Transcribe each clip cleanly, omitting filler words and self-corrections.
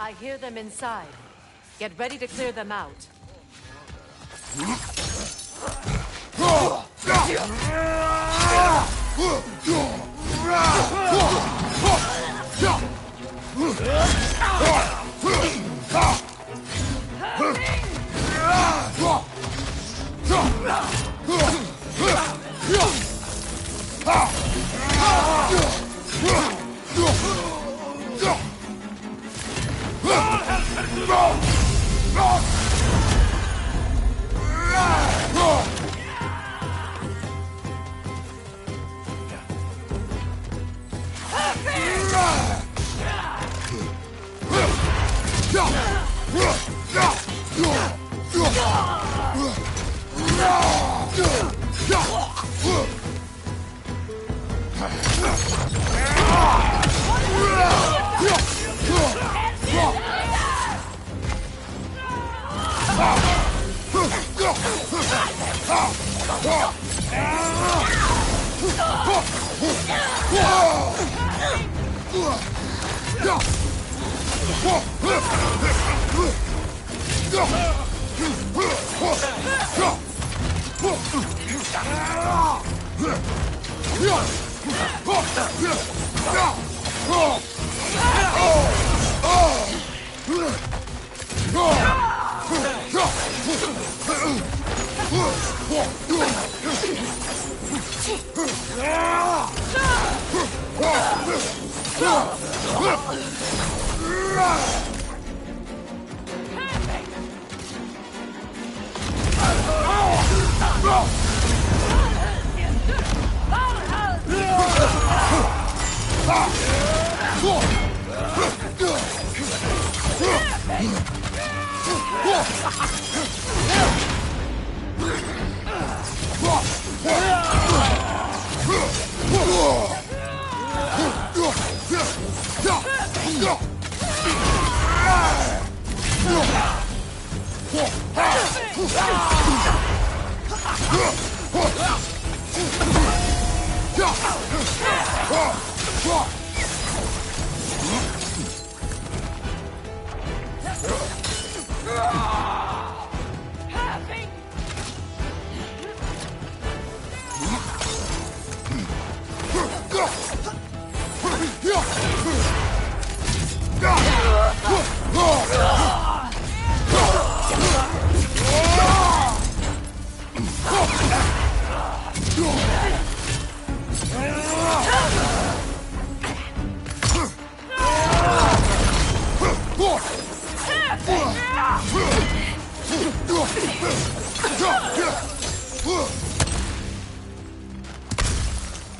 I hear them inside. Get ready to clear them out.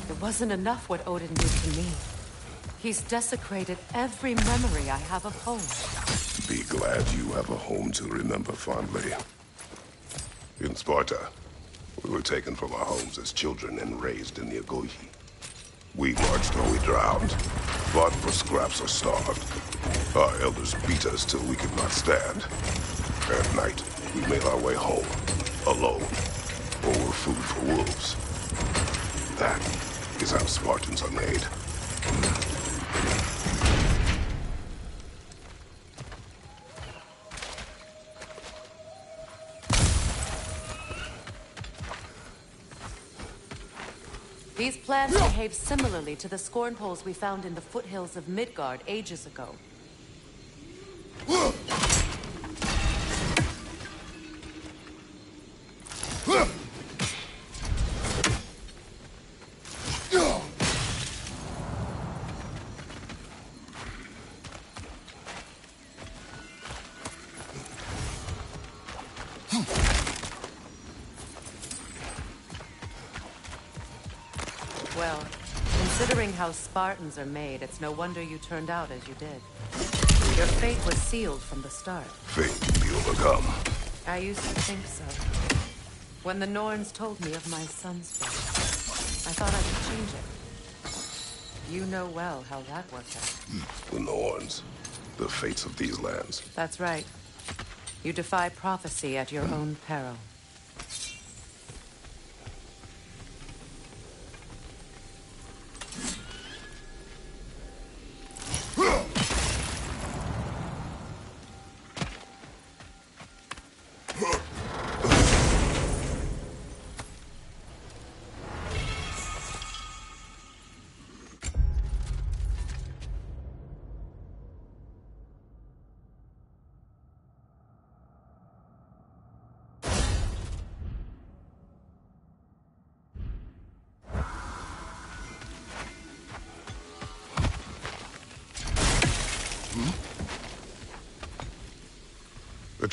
It wasn't enough what Odin did to me. He's desecrated every memory I have of home. Be glad you have a home to remember fondly. In Sparta, we were taken from our homes as children and raised in the Agogi. We marched or we drowned, fought for scraps or starved. Our elders beat us till we could not stand. At night, we made our way home, alone, or were food for wolves. That is how Spartans are made. These plants behave similarly to the scorn poles we found in the foothills of Midgard ages ago. Well, considering how Spartans are made, it's no wonder you turned out as you did. Your fate was sealed from the start. Fate can be overcome. I used to think so. When the Norns told me of my son's fate, I thought I could change it. You know well how that worked out. The Norns. The fates of these lands. That's right. You defy prophecy at your own peril.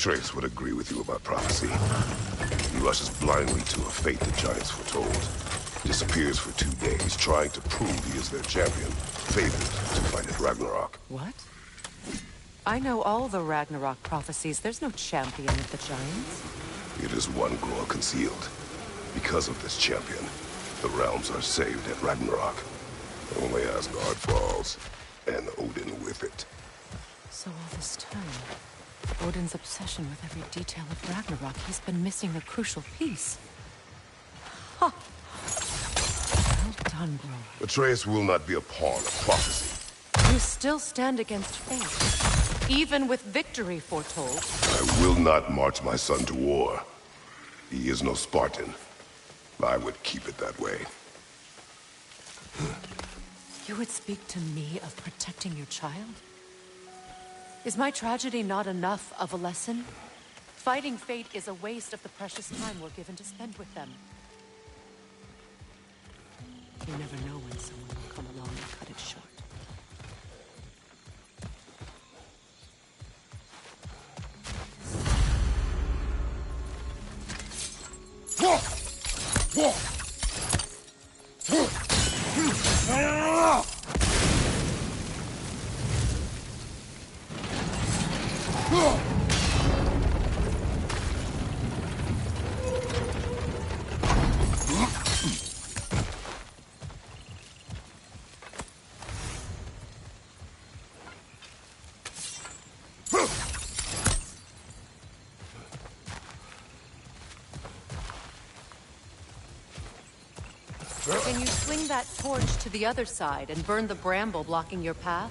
Atreus would agree with you about prophecy. He rushes blindly to a fate the giants foretold. Disappears for 2 days, trying to prove he is their champion. Fated to fight at Ragnarok. What? I know all the Ragnarok prophecies. There's no champion of the giants. It is one grow concealed. Because of this champion, the realms are saved at Ragnarok. Only Asgard falls, and Odin with it. So all this time, Odin's obsession with every detail of Ragnarok, he's been missing a crucial piece. Ha! Well done, bro. Atreus will not be a pawn of prophecy. You still stand against fate, even with victory foretold. I will not march my son to war. He is no Spartan. I would keep it that way. You would speak to me of protecting your child? Is my tragedy not enough of a lesson? Fighting fate is a waste of the precious time we're given to spend with them. You never know when someone will come along and cut it short. Can you swing that torch to the other side and burn the bramble blocking your path?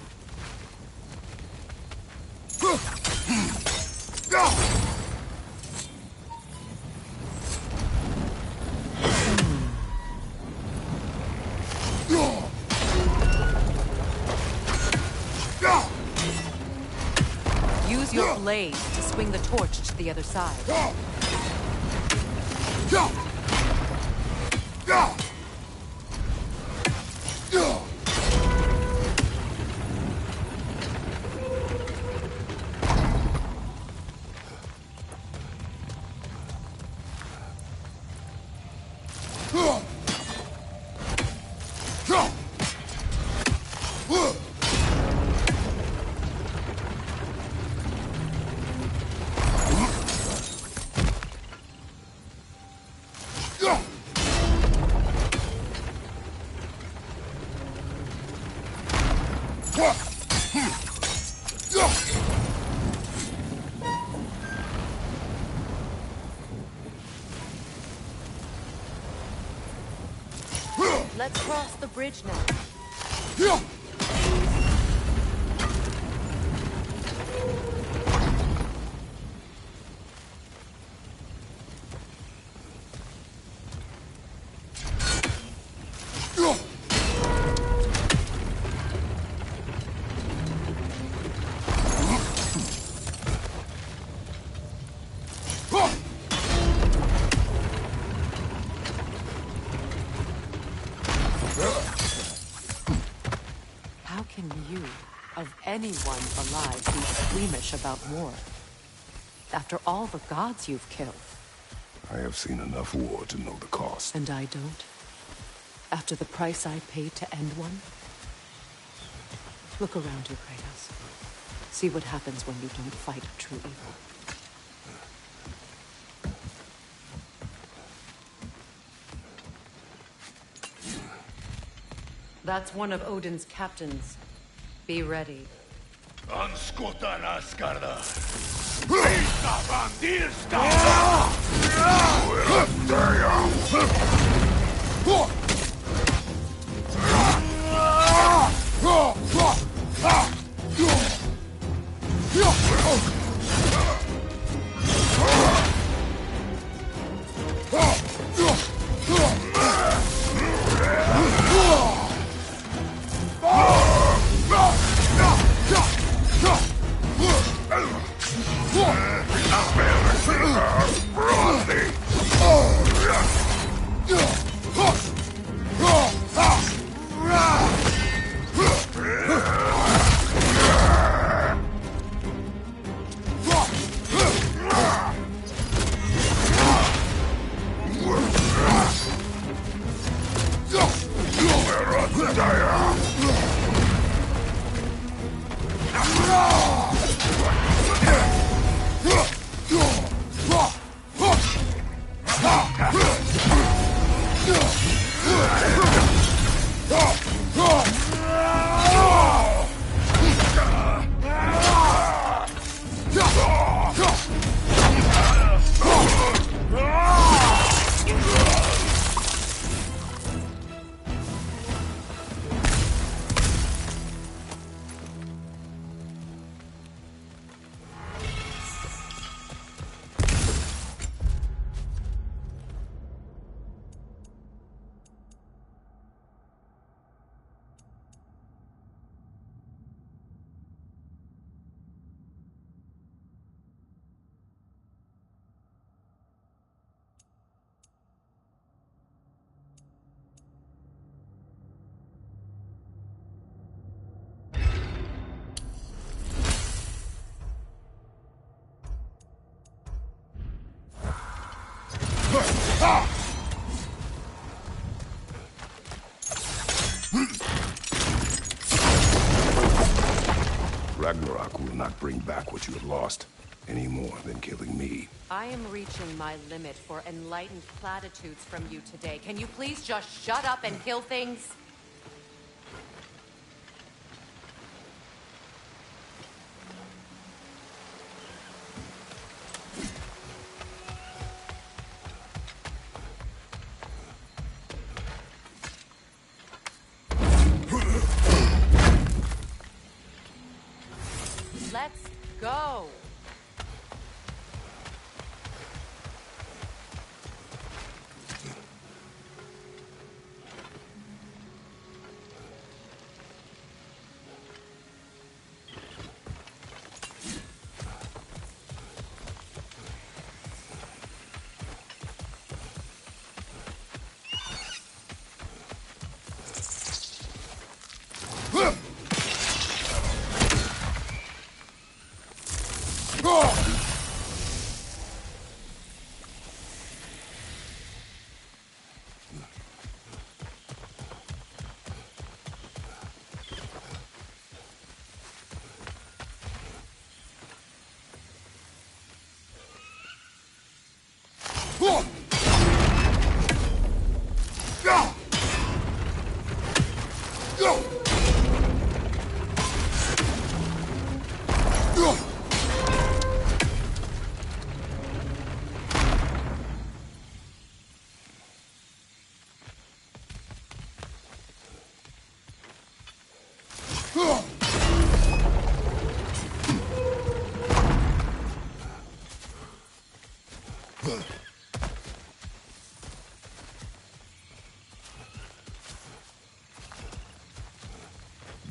Use your blade to swing the torch to the other side. Let's cross the bridge now. How can you, of anyone alive, be squeamish about war? After all the gods you've killed. I have seen enough war to know the cost. And I don't? After the price I paid to end one? Look around you, Kratos. See what happens when you don't fight true evil. That's one of Odin's captains. Be ready. Anskutan Asgarda. Vista bandista. Ragnarök will not bring back what you have lost, any more than killing me. I am reaching my limit for enlightened platitudes from you today. Can you please just shut up and kill things? Let's go!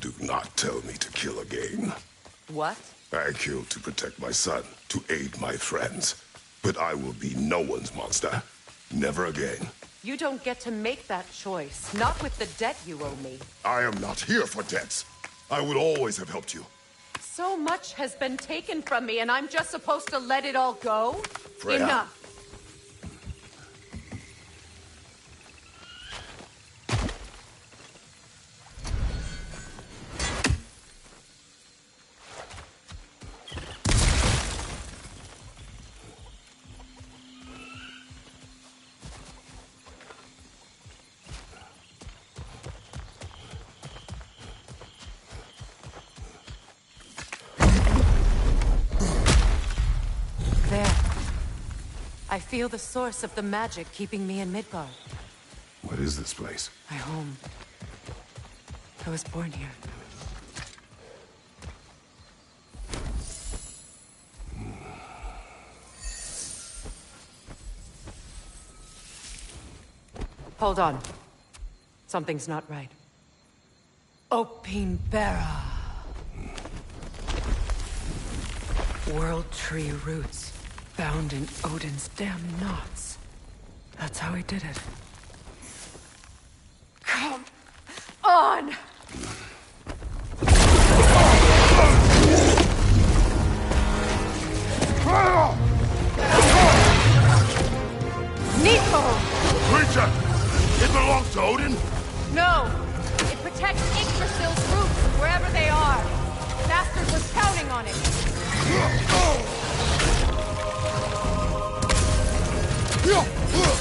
Do not tell me to kill again. What? I killed to protect my son, to aid my friends. But I will be no one's monster. Never again. You don't get to make that choice. Not with the debt you owe me. I am not here for debts. I would always have helped you. So much has been taken from me, and I'm just supposed to let it all go? Freya. Enough. There. I feel the source of the magic keeping me in Midgard. What is this place? My home. I was born here. Hold on. Something's not right. Opinbera. World tree roots, bound in Odin's damn knots. That's how he did it. Come on! Nico! Creature! It belongs to Odin? No! It protects Yggdrasil's roots, wherever they are. Bastard was counting on it.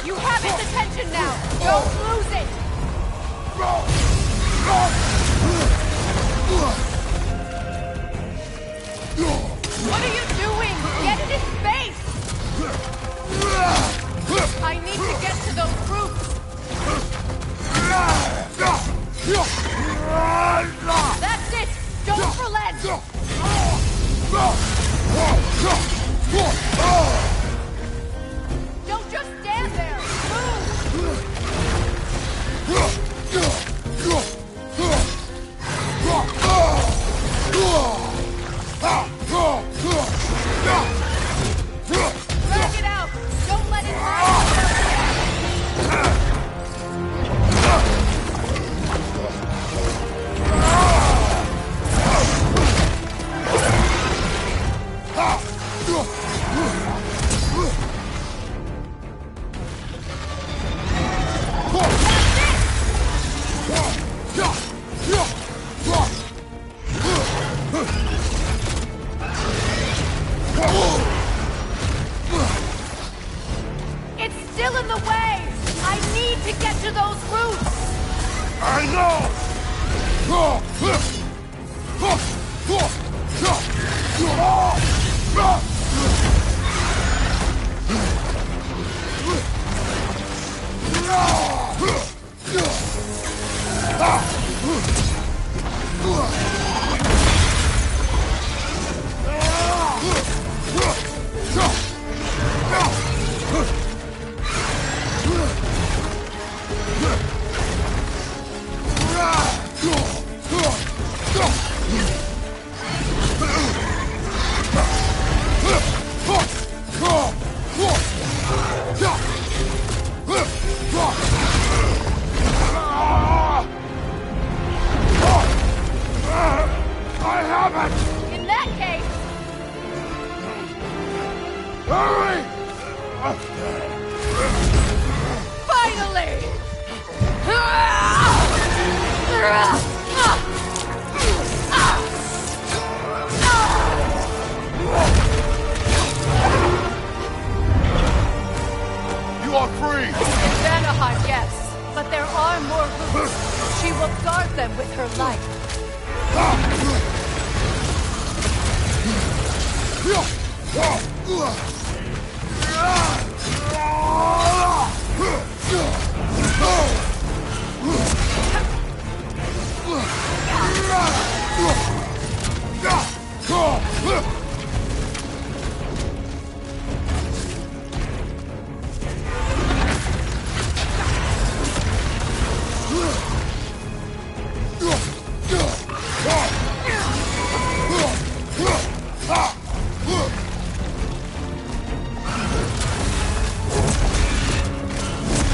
You have his attention now! Don't lose it! What are you doing? Get in his face! I need to get to those roots! That's it! Don't relent! Don't just stand there! Drag it out! Don't let it hide! to those roots! I know! I haven't! In that case, Hurry! finally! You are free! In Vanaheim, yes, but there are more roots. She will guard them with her life.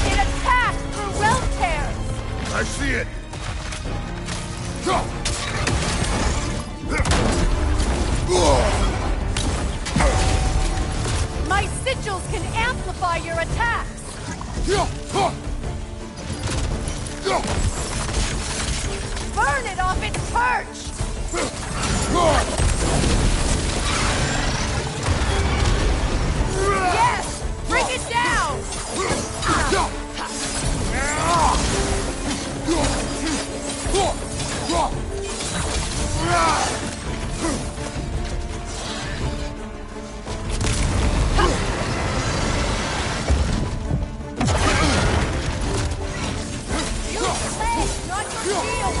It attacks through realm tears! I see it! My sigils can amplify your attacks! Burn it off its perch! Yes! Bring it down! Use your legs, not your shield!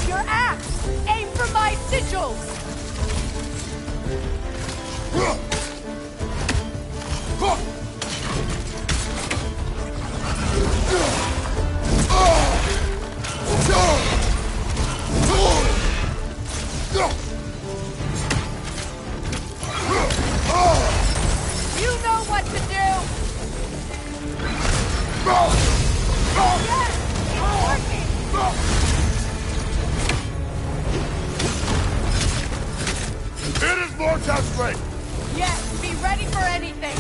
Your axe! Aim for my sigils! You know what to do! Yes! It's working! It is Mortal strength! Yes, be ready for anything!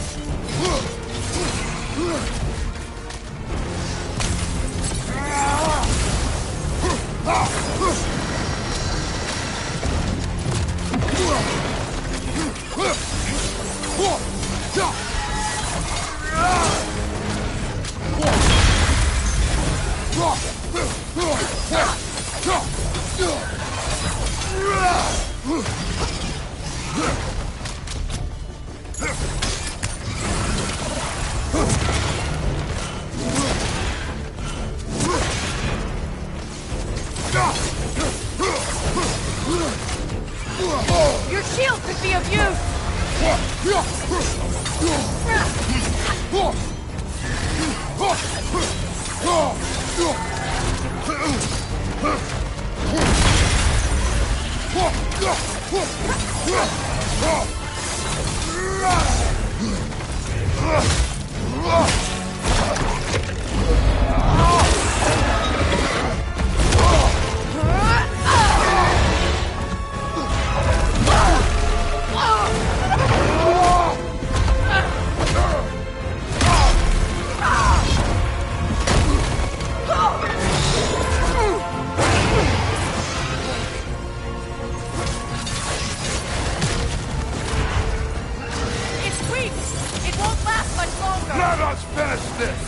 Let's finish this!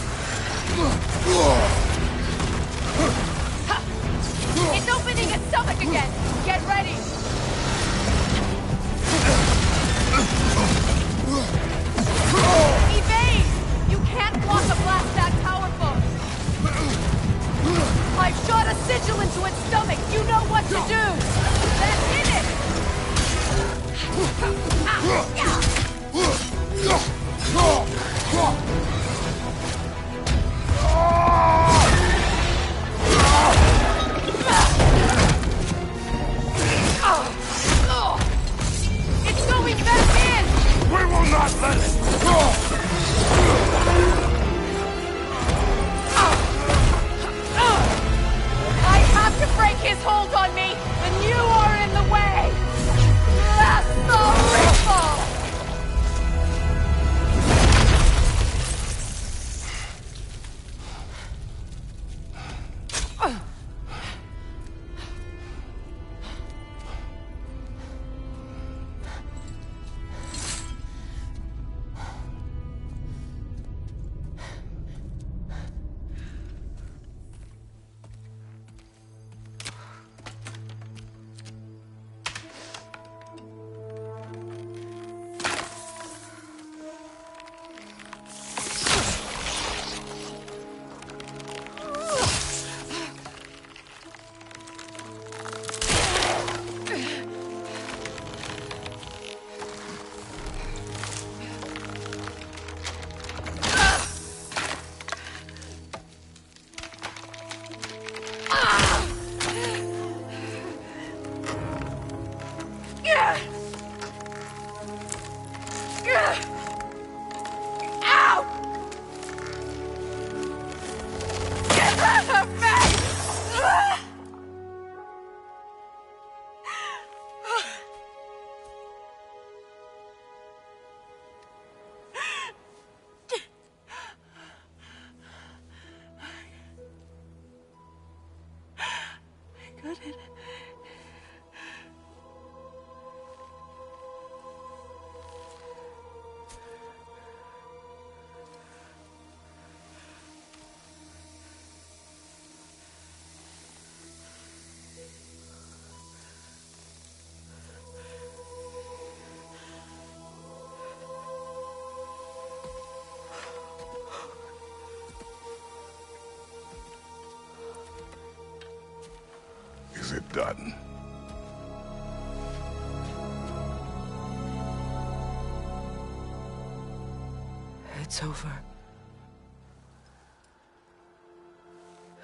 It's opening its stomach again! Get ready! Evade! You can't block a blast that powerful! I've shot a sigil into its stomach! You know what to do! That's in it! It's going back in! We will not let it! I have to break his hold on me, and you are in the way! That's the ripple! Is it done? It's over.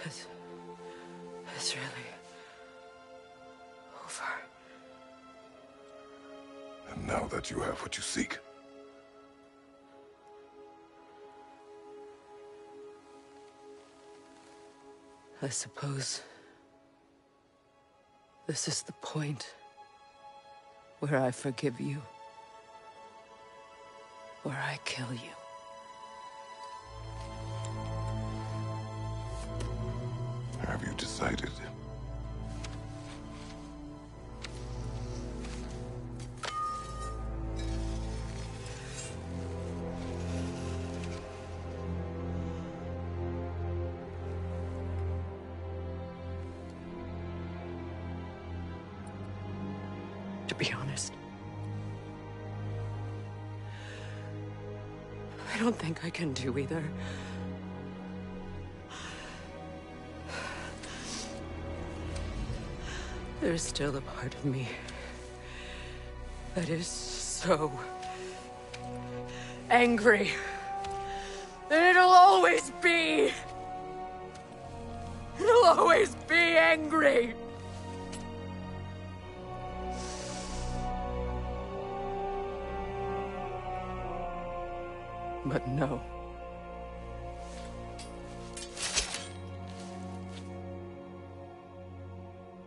It's really over. And now that you have what you seek, I suppose this is the point where I forgive you, where I kill you. have you decided? To be honest, I don't think I can do either. There's still a part of me that is so angry that it'll always be angry. But no.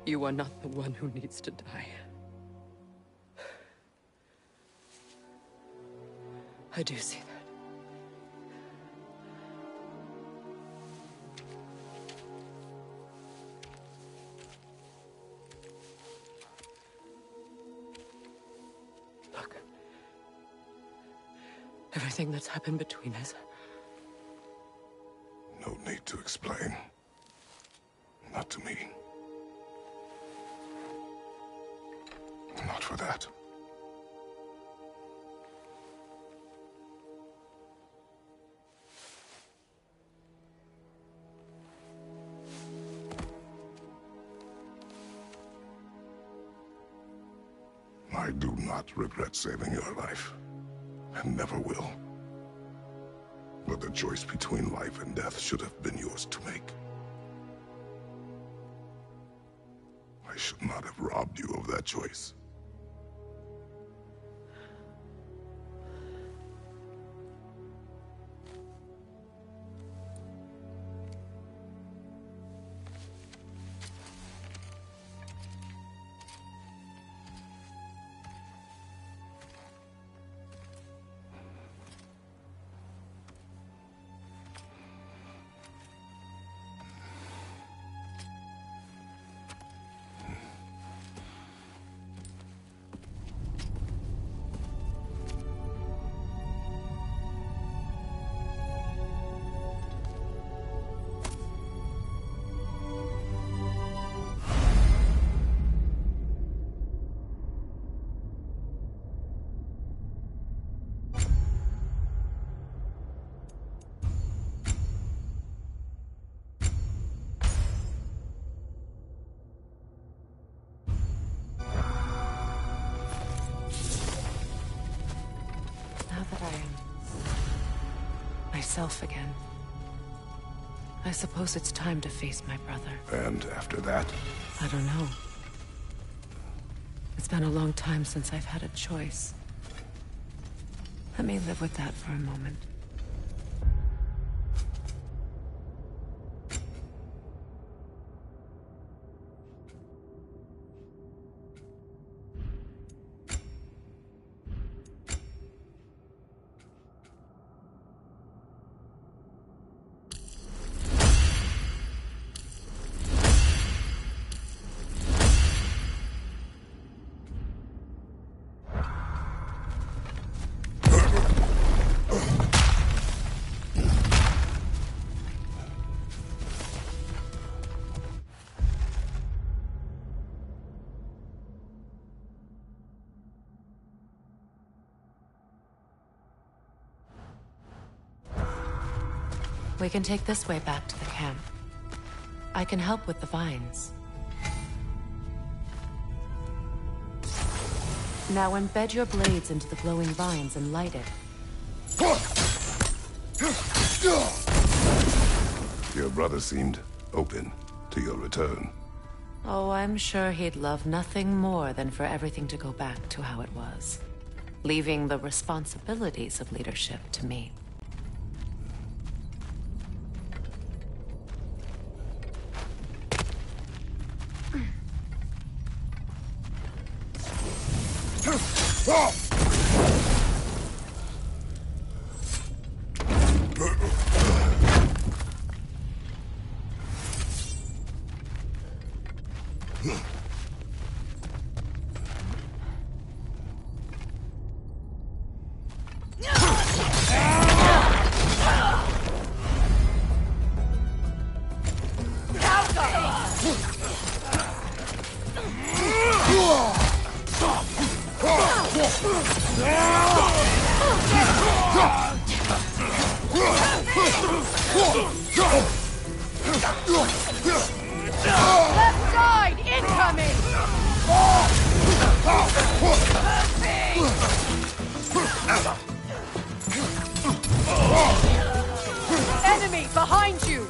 You are not the one who needs to die. I do see that. Look. Everything that's happened between us, No need to explain. Not to me. Not for that. I do not regret saving your life, and never will. But the choice between life and death should have been yours to make. I should not have robbed you of that choice. Myself again. I suppose it's time to face my brother. And after that? I don't know. It's been a long time since I've had a choice. Let me live with that for a moment. We can take this way back to the camp. I can help with the vines. Now embed your blades into the glowing vines and light it. Your brother seemed open to your return. Oh, I'm sure he'd love nothing more than for everything to go back to how it was, leaving the responsibilities of leadership to me. Left side, incoming! Enemy behind you!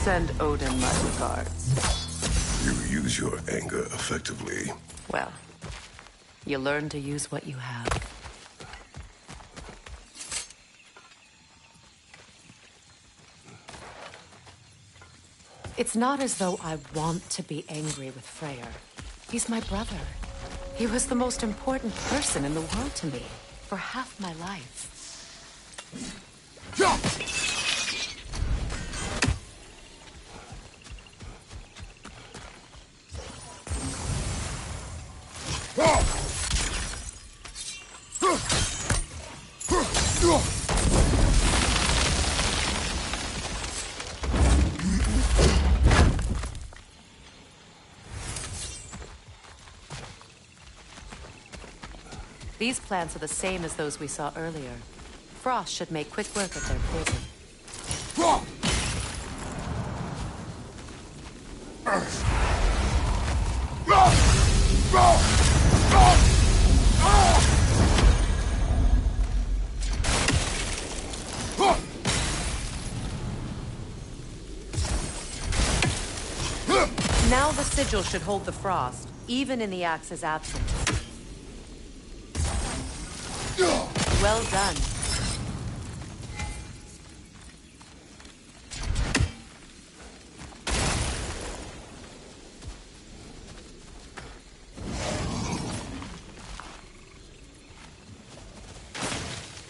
Send Odin my regards. You use your anger effectively. Well, you learn to use what you have. It's not as though I want to be angry with Freyr. He's my brother. He was the most important person in the world to me for half my life. These plants are the same as those we saw earlier. Frost should make quick work of their poison. Now the sigil should hold the frost, even in the axe's absence. Well done.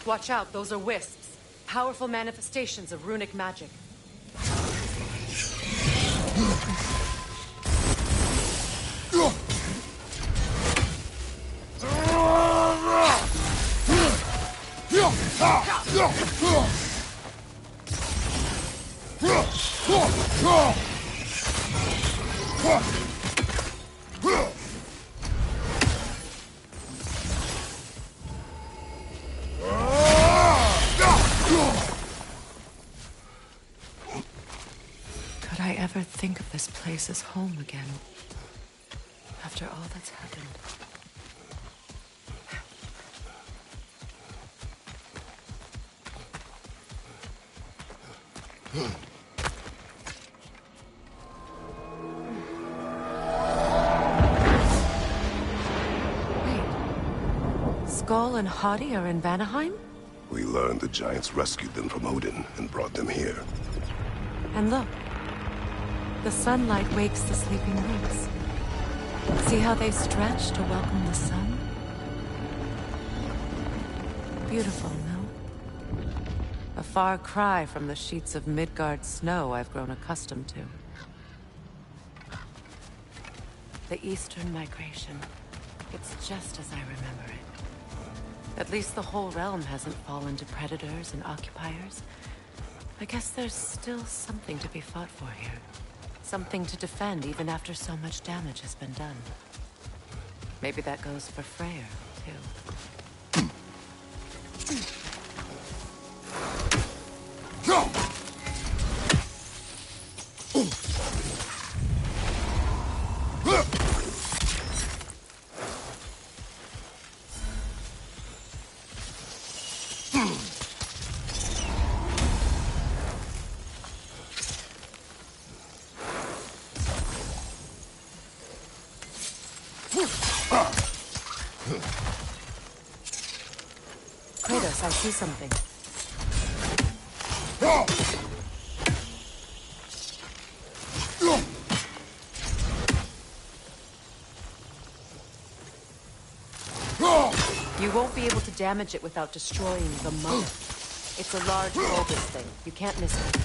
Watch out, those are wisps. Powerful manifestations of runic magic. Could I ever think of this place as home again? After all that's happened. Wait. Skull and Hadi are in Vanaheim? We learned the giants rescued them from Odin and brought them here. And look. The sunlight wakes the sleeping roots. See how they stretch to welcome the sun? Beautiful, no? A far cry from the sheets of Midgard snow I've grown accustomed to. The Eastern migration. It's just as I remember it. At least the whole realm hasn't fallen to predators and occupiers. I guess there's still something to be fought for here. Something to defend even after so much damage has been done. Maybe that goes for Freyr, too. Kratos, I see something. You won't be able to damage it without destroying the mother. It's a large bulbous thing. You can't miss it.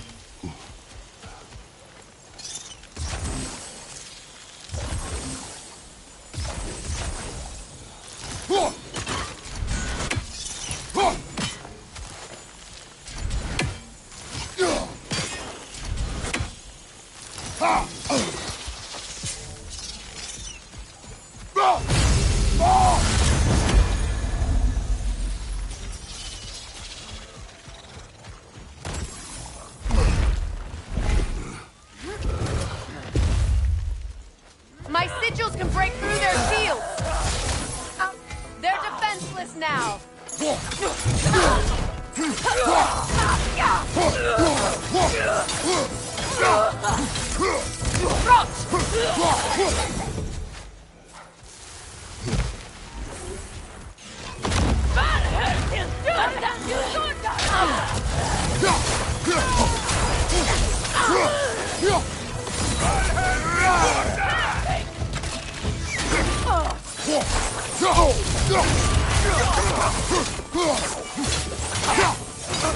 My sigils can break through their shields! They're defenseless now!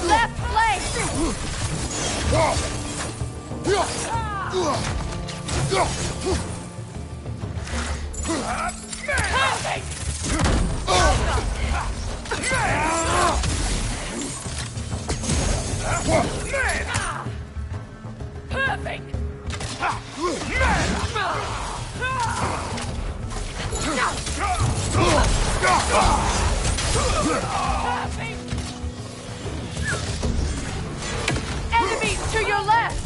Left flank! Perfect! Enemies to your left!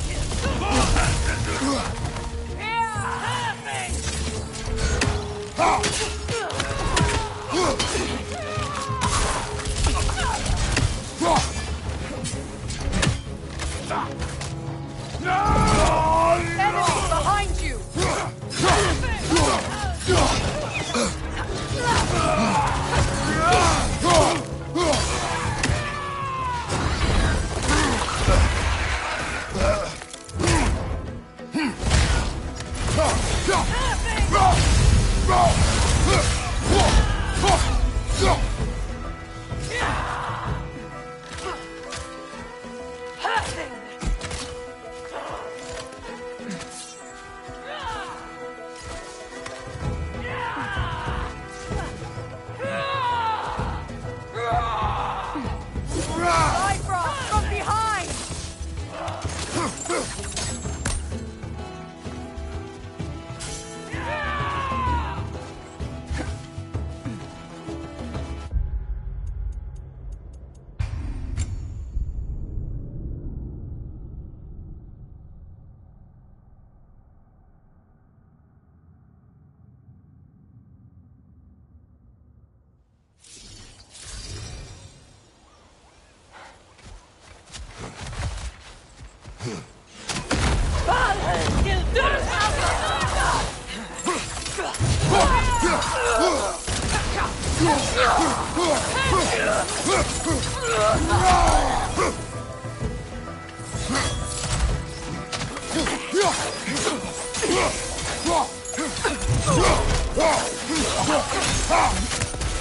Enemies behind you! Bifrost from behind!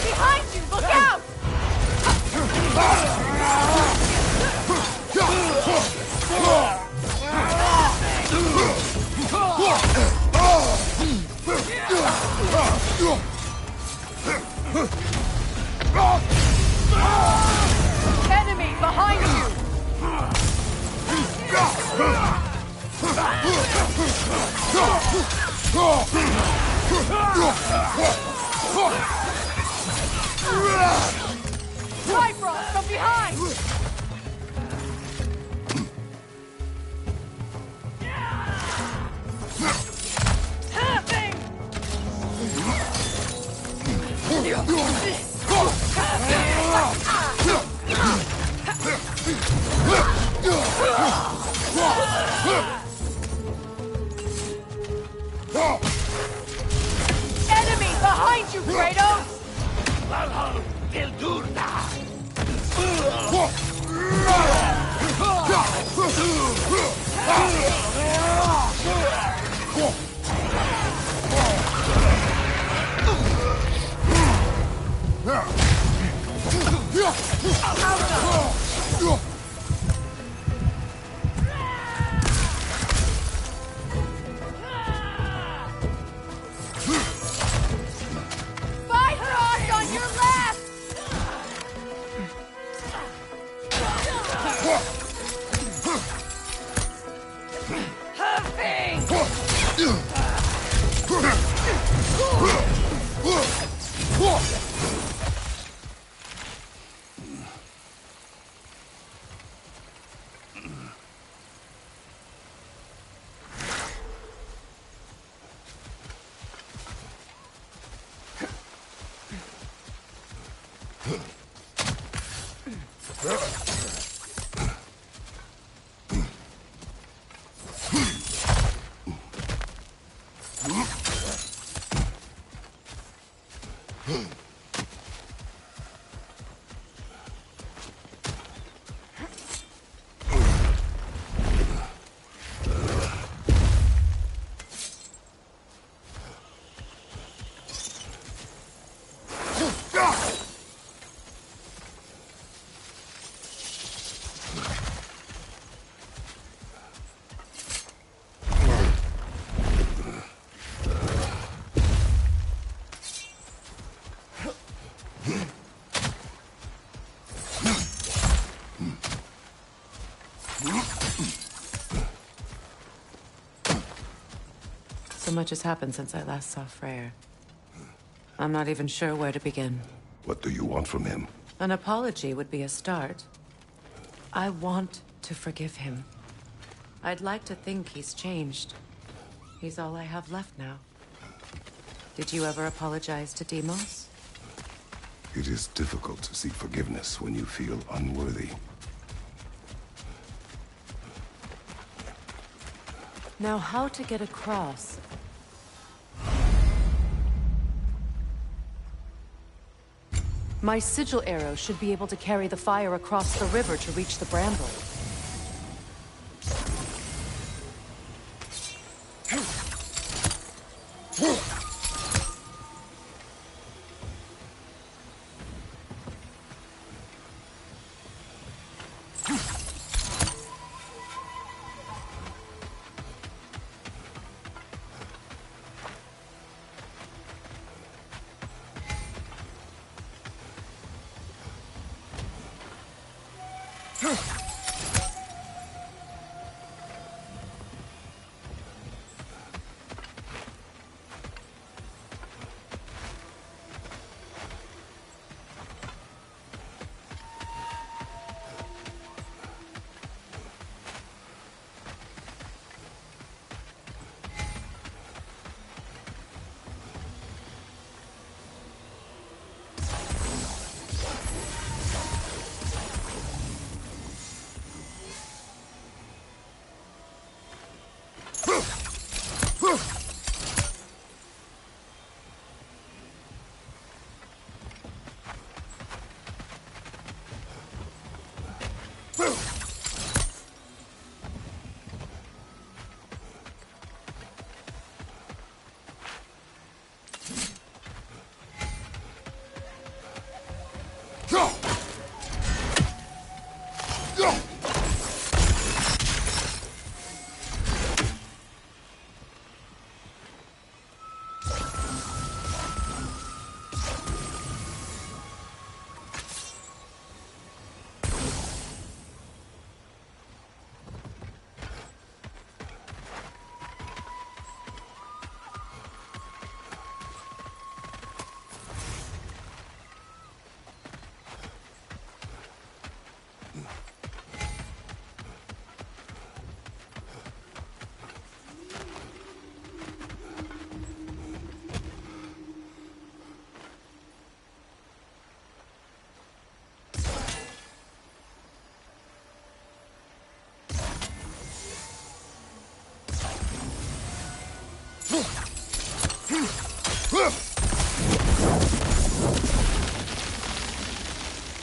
Behind you! Look out! Enemy behind you! Bifrost from behind! Enemy behind you, Kratos! Bifrost on your left! So much has happened since I last saw Freyr. I'm not even sure where to begin. What do you want from him? An apology would be a start. I want to forgive him. I'd like to think he's changed. He's all I have left now. Did you ever apologize to Deimos? It is difficult to seek forgiveness when you feel unworthy. Now, how to get across? My sigil arrow should be able to carry the fire across the river to reach the bramble.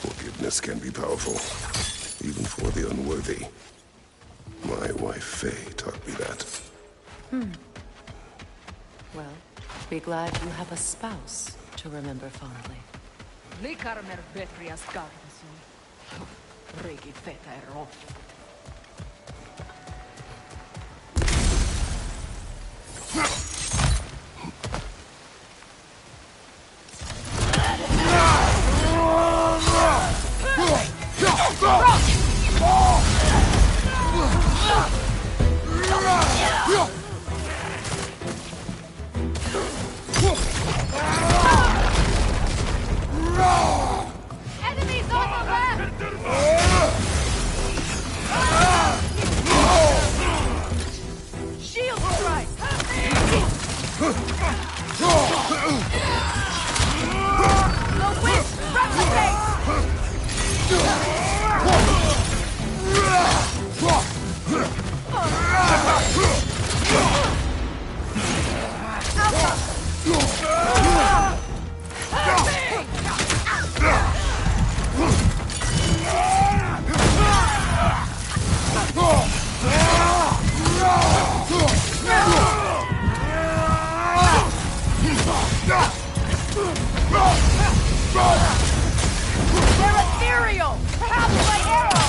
Forgiveness can be powerful, even for the unworthy. My wife, Faye, taught me that. Well, be glad you have a spouse to remember fondly. Likarmer Betrias Gardasun. Regi Fetero. Enemies on the left! Shield strike! The wind replicate! They're ethereal! Have my arrow!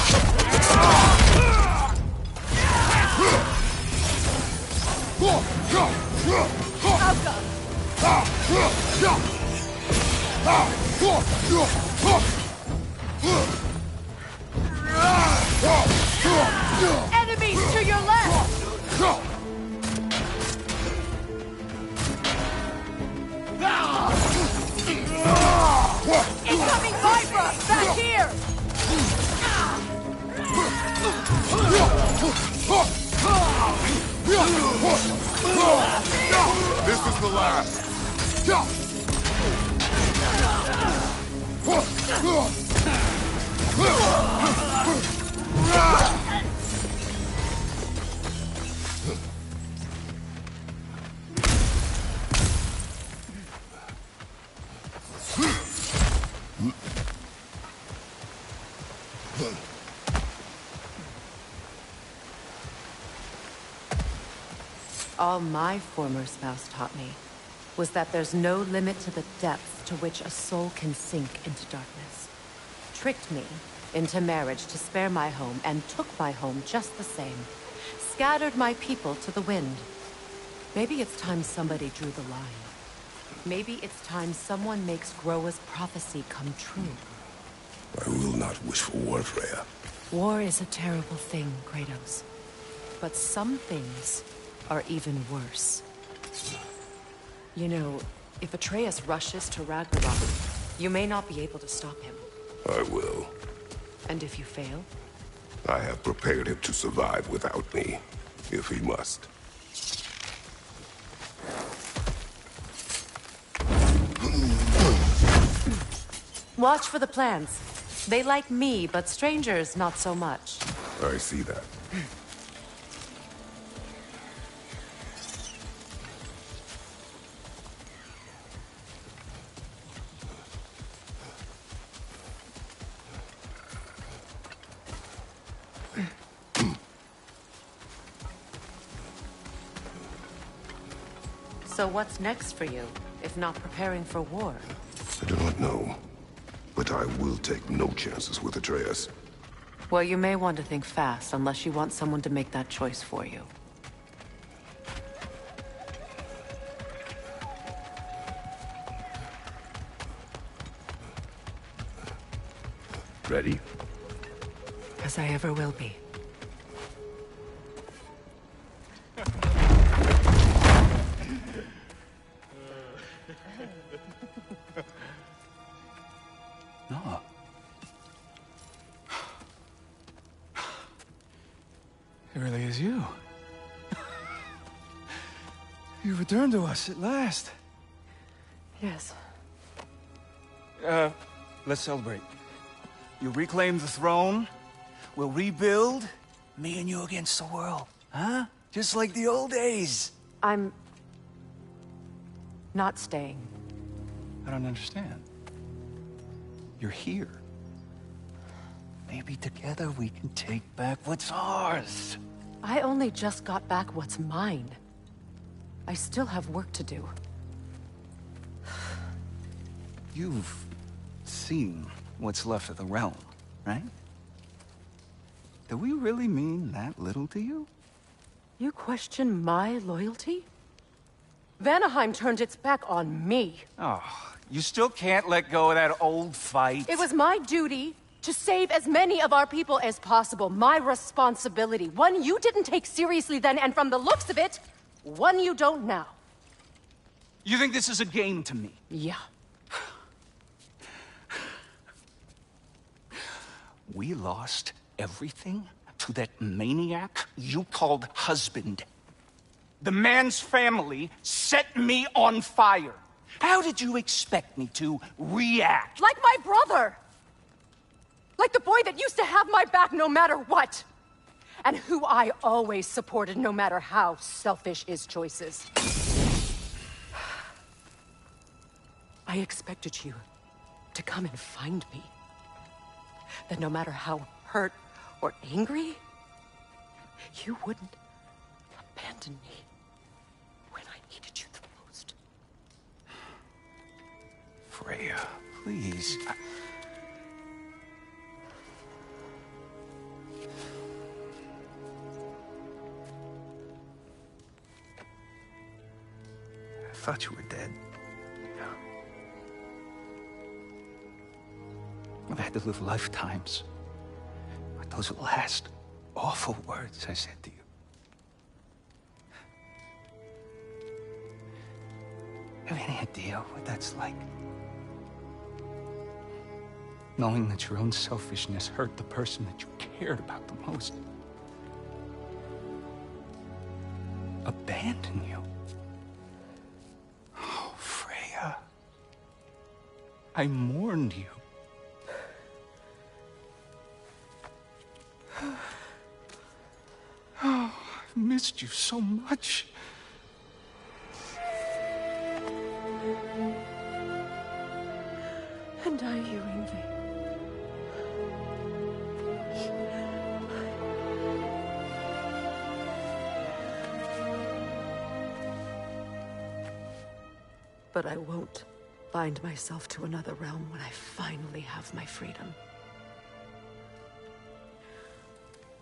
Incoming Vibra! Back here! This is the last. All my former spouse taught me was that there's no limit to the depth to which a soul can sink into darkness. Tricked me into marriage to spare my home and took my home just the same. Scattered my people to the wind. Maybe it's time somebody drew the line. Maybe it's time someone makes Groa's prophecy come true. I will not wish for war, Freya. War is a terrible thing, Kratos. But some things are even worse. You know, if Atreus rushes to Ragnarok, you may not be able to stop him. I will. And if you fail? I have prepared him to survive without me, if he must. Watch for the plants. They like me, but strangers not so much. I see that. So what's next for you, if not preparing for war? I do not know, but I will take no chances with Atreus. Well, you may want to think fast, unless you want someone to make that choice for you. Ready? As I ever will be. No. It really is you. You returned to us at last. Yes. Let's celebrate. You reclaim the throne. We'll rebuild. Me and you against the world. Huh? Just like the old days. I'm not staying. I don't understand. You're here. Maybe together we can take back what's ours. I only just got back what's mine. I still have work to do. You've seen what's left of the realm, right? Do we really mean that little to you? You question my loyalty? Vanaheim turned its back on me. Oh, you still can't let go of that old fight? It was my duty to save as many of our people as possible. My responsibility. One you didn't take seriously then, and from the looks of it, one you don't now. You think this is a game to me? Yeah. We lost everything to that maniac you called husband. The man's family set me on fire. How did you expect me to react? Like my brother! Like the boy that used to have my back no matter what! And who I always supported no matter how selfish his choices. I expected you to come and find me. That no matter how hurt or angry, you wouldn't abandon me when I needed you the most. Freya, please. I thought you were dead. I've had to live lifetimes with those last awful words I said to you. Have any idea what that's like? Knowing that your own selfishness hurt the person that you cared about the most. Abandon you. Oh, Freya. I mourned you. Oh, I've missed you so much. And are you, Yngvi? But I won't bind myself to another realm when I finally have my freedom.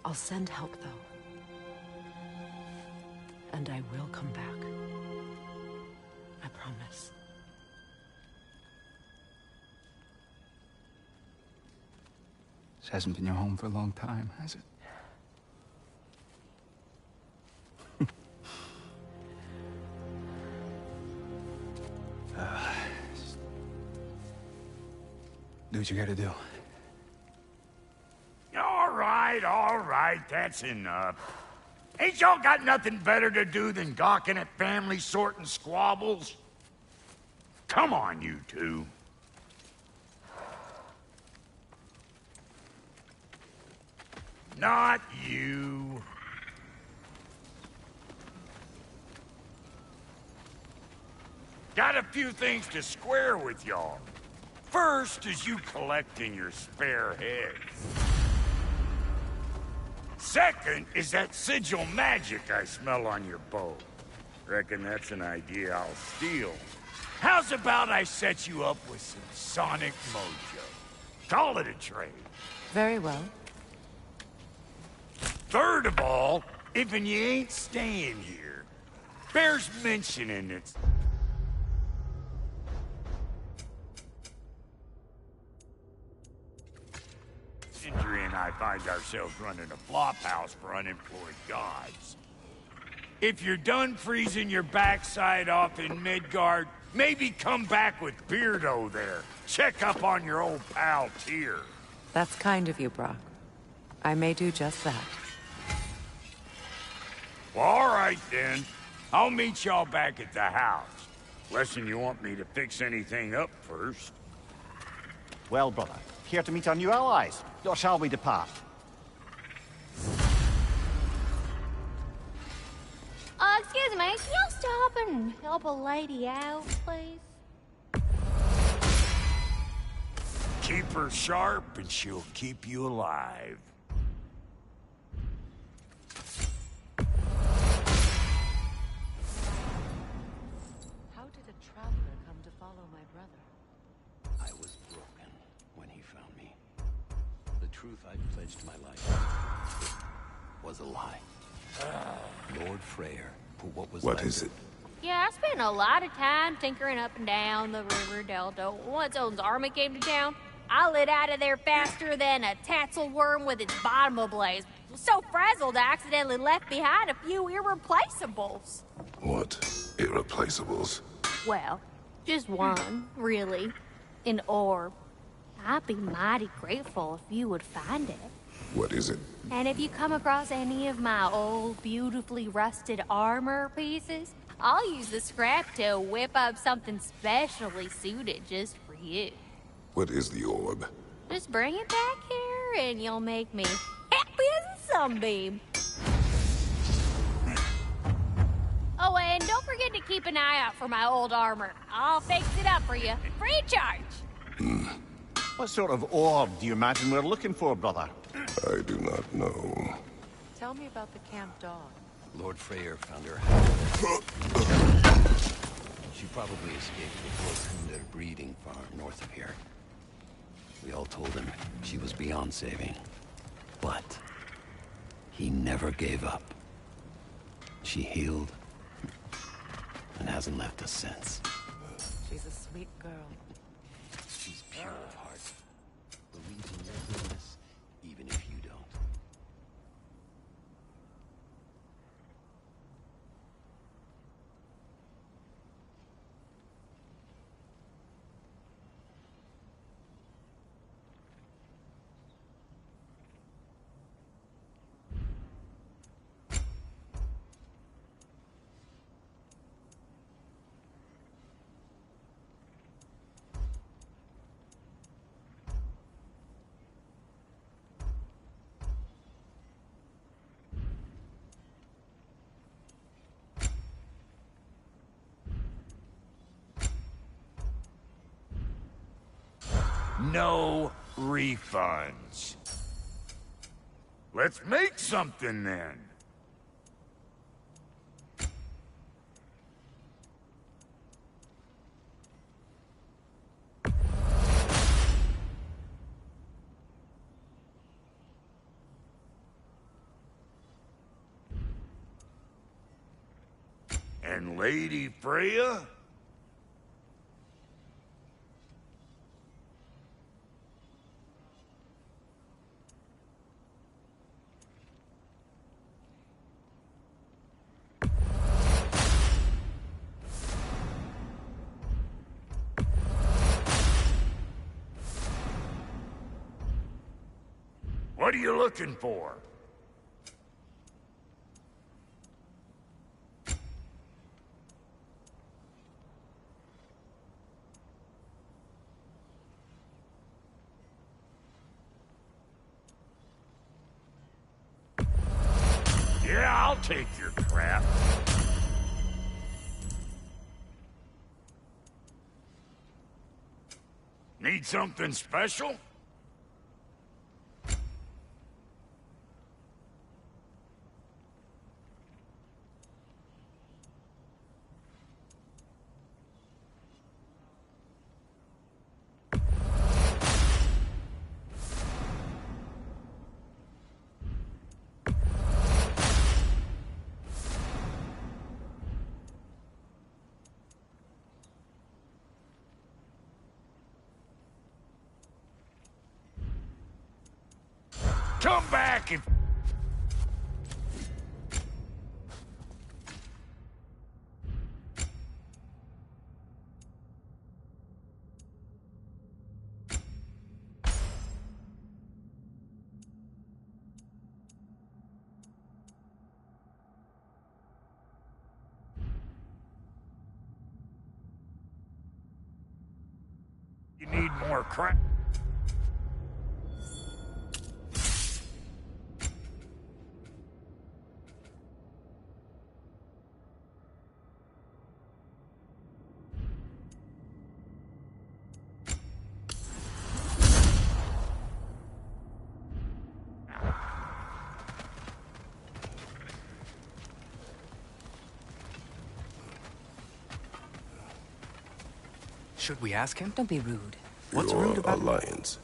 I'll send help, though. And I will come back. I promise. This hasn't been your home for a long time, has it? Do what you gotta do. All right, that's enough. Ain't y'all got nothing better to do than gawking at family sorting squabbles? Come on, you two. Not you. Got a few things to square with y'all. First is you collecting your spare heads. Second is that sigil magic I smell on your bow. Reckon that's an idea I'll steal. How's about I set you up with some sonic mojo? Call it a trade. Very well. Third of all, if you ain't staying here, bears mentioning it's... Sindri and I find ourselves running a flop house for unemployed gods. If you're done freezing your backside off in Midgard, maybe come back with Beardo there. Check up on your old pal Tyr. That's kind of you, Brock. I may do just that. Well, all right then. I'll meet y'all back at the house. Lesson you want me to fix anything up first. Well, brother, here to meet our new allies. Or shall we depart? Excuse me, can you stop and help a lady out, please? Keep her sharp and she'll keep you alive. How did a traveler come to follow my brother? I was broken when he found me. The truth I'd pledged my life was a lie. Lord Freyr, for what was What left is it? Yeah, I spent a lot of time tinkering up and down the river delta. Once Odin's army came to town, I lit out of there faster than a tassel worm with its bottom ablaze. So frazzled, I accidentally left behind a few irreplaceables. What? Irreplaceables? Well, just one, really. An orb. I'd be mighty grateful if you would find it. What is it? And if you come across any of my old, beautifully rusted armor pieces, I'll use the scrap to whip up something specially suited just for you. What is the orb? Just bring it back here and you'll make me happy as a sunbeam. Oh, and don't forget to keep an eye out for my old armor. I'll fix it up for you, free of charge. What sort of orb do you imagine we're looking for, brother? I do not know. Tell me about the camp dog. Lord Freyr found her. She probably escaped to Volkunder breeding farm north of here. We all told him she was beyond saving. But he never gave up. She healed and hasn't left us since. She's a sweet girl. She's pure of heart. Believes in your goodness, even if you don't. no refunds. Let's make something then. And Lady Freya? What are you looking for? Yeah, I'll take your crap. Need something special? Come back if... You need more crap. Should we ask him? Don't be rude. What's Your rude about alliance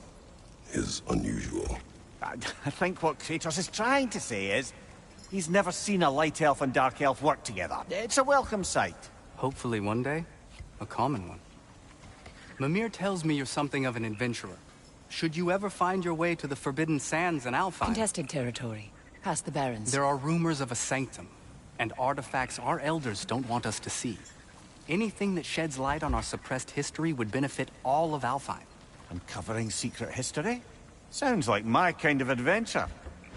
is unusual. I think what Kratos is trying to say is, he's never seen a light elf and dark elf work together. It's a welcome sight. Hopefully one day, a common one. Mimir tells me you're something of an adventurer. Should you ever find your way to the Forbidden Sands in Alfheim... Contested territory. Past the Barrens. There are rumors of a sanctum, and artifacts our elders don't want us to see. Anything that sheds light on our suppressed history would benefit all of Alfheim. Uncovering secret history? Sounds like my kind of adventure.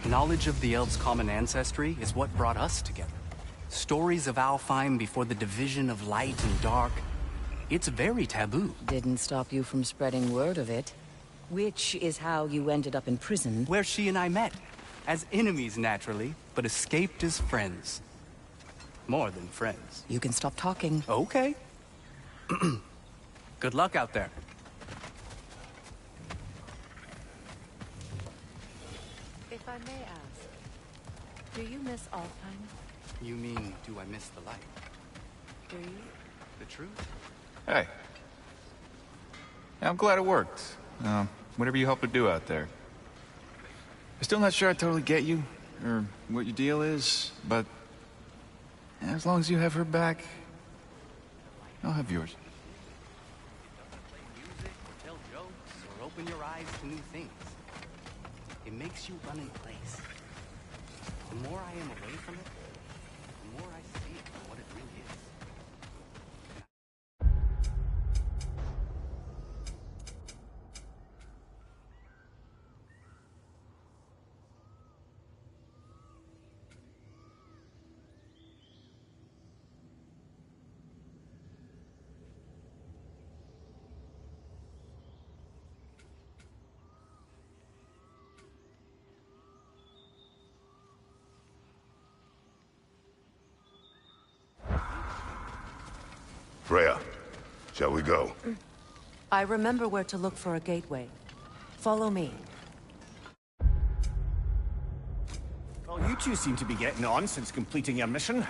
Knowledge of the elves' common ancestry is what brought us together. Stories of Alfheim before the division of light and dark. It's very taboo. Didn't stop you from spreading word of it. Which is how you ended up in prison. Where she and I met. As enemies, naturally, but escaped as friends. More than friends. You can stop talking. Okay. Good luck out there. If I may ask, do you miss Alfheim? You mean, do I miss the light? Do you? The truth? Hey. Yeah, I'm glad it worked. Whatever you hope to do out there. I'm still not sure I totally get you, or what your deal is, but... as long as you have her back, I'll have yours. Play music, or tell jokes, or open your eyes to new things. It makes you run in place. The more I am away from it, the more I see it for what it really is. Freya, shall we go? I remember where to look for a gateway. Follow me. Well, you two seem to be getting on since completing your mission.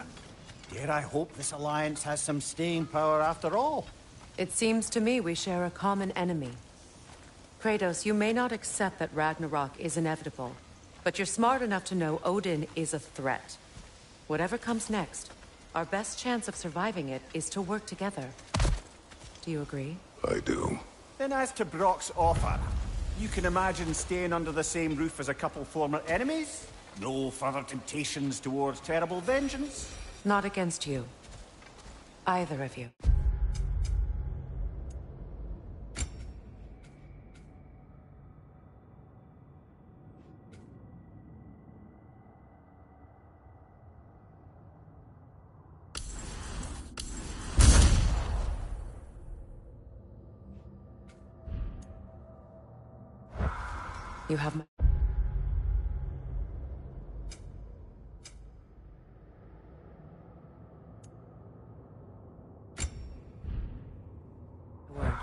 Dare I hope this alliance has some staying power after all? It seems to me we share a common enemy. Kratos, you may not accept that Ragnarok is inevitable, but you're smart enough to know Odin is a threat. Whatever comes next, our best chance of surviving it is to work together. Do you agree? I do. Then as to Brock's offer, you can imagine staying under the same roof as a couple former enemies? No further temptations towards terrible vengeance? Not against you. Either of you. You have my... word.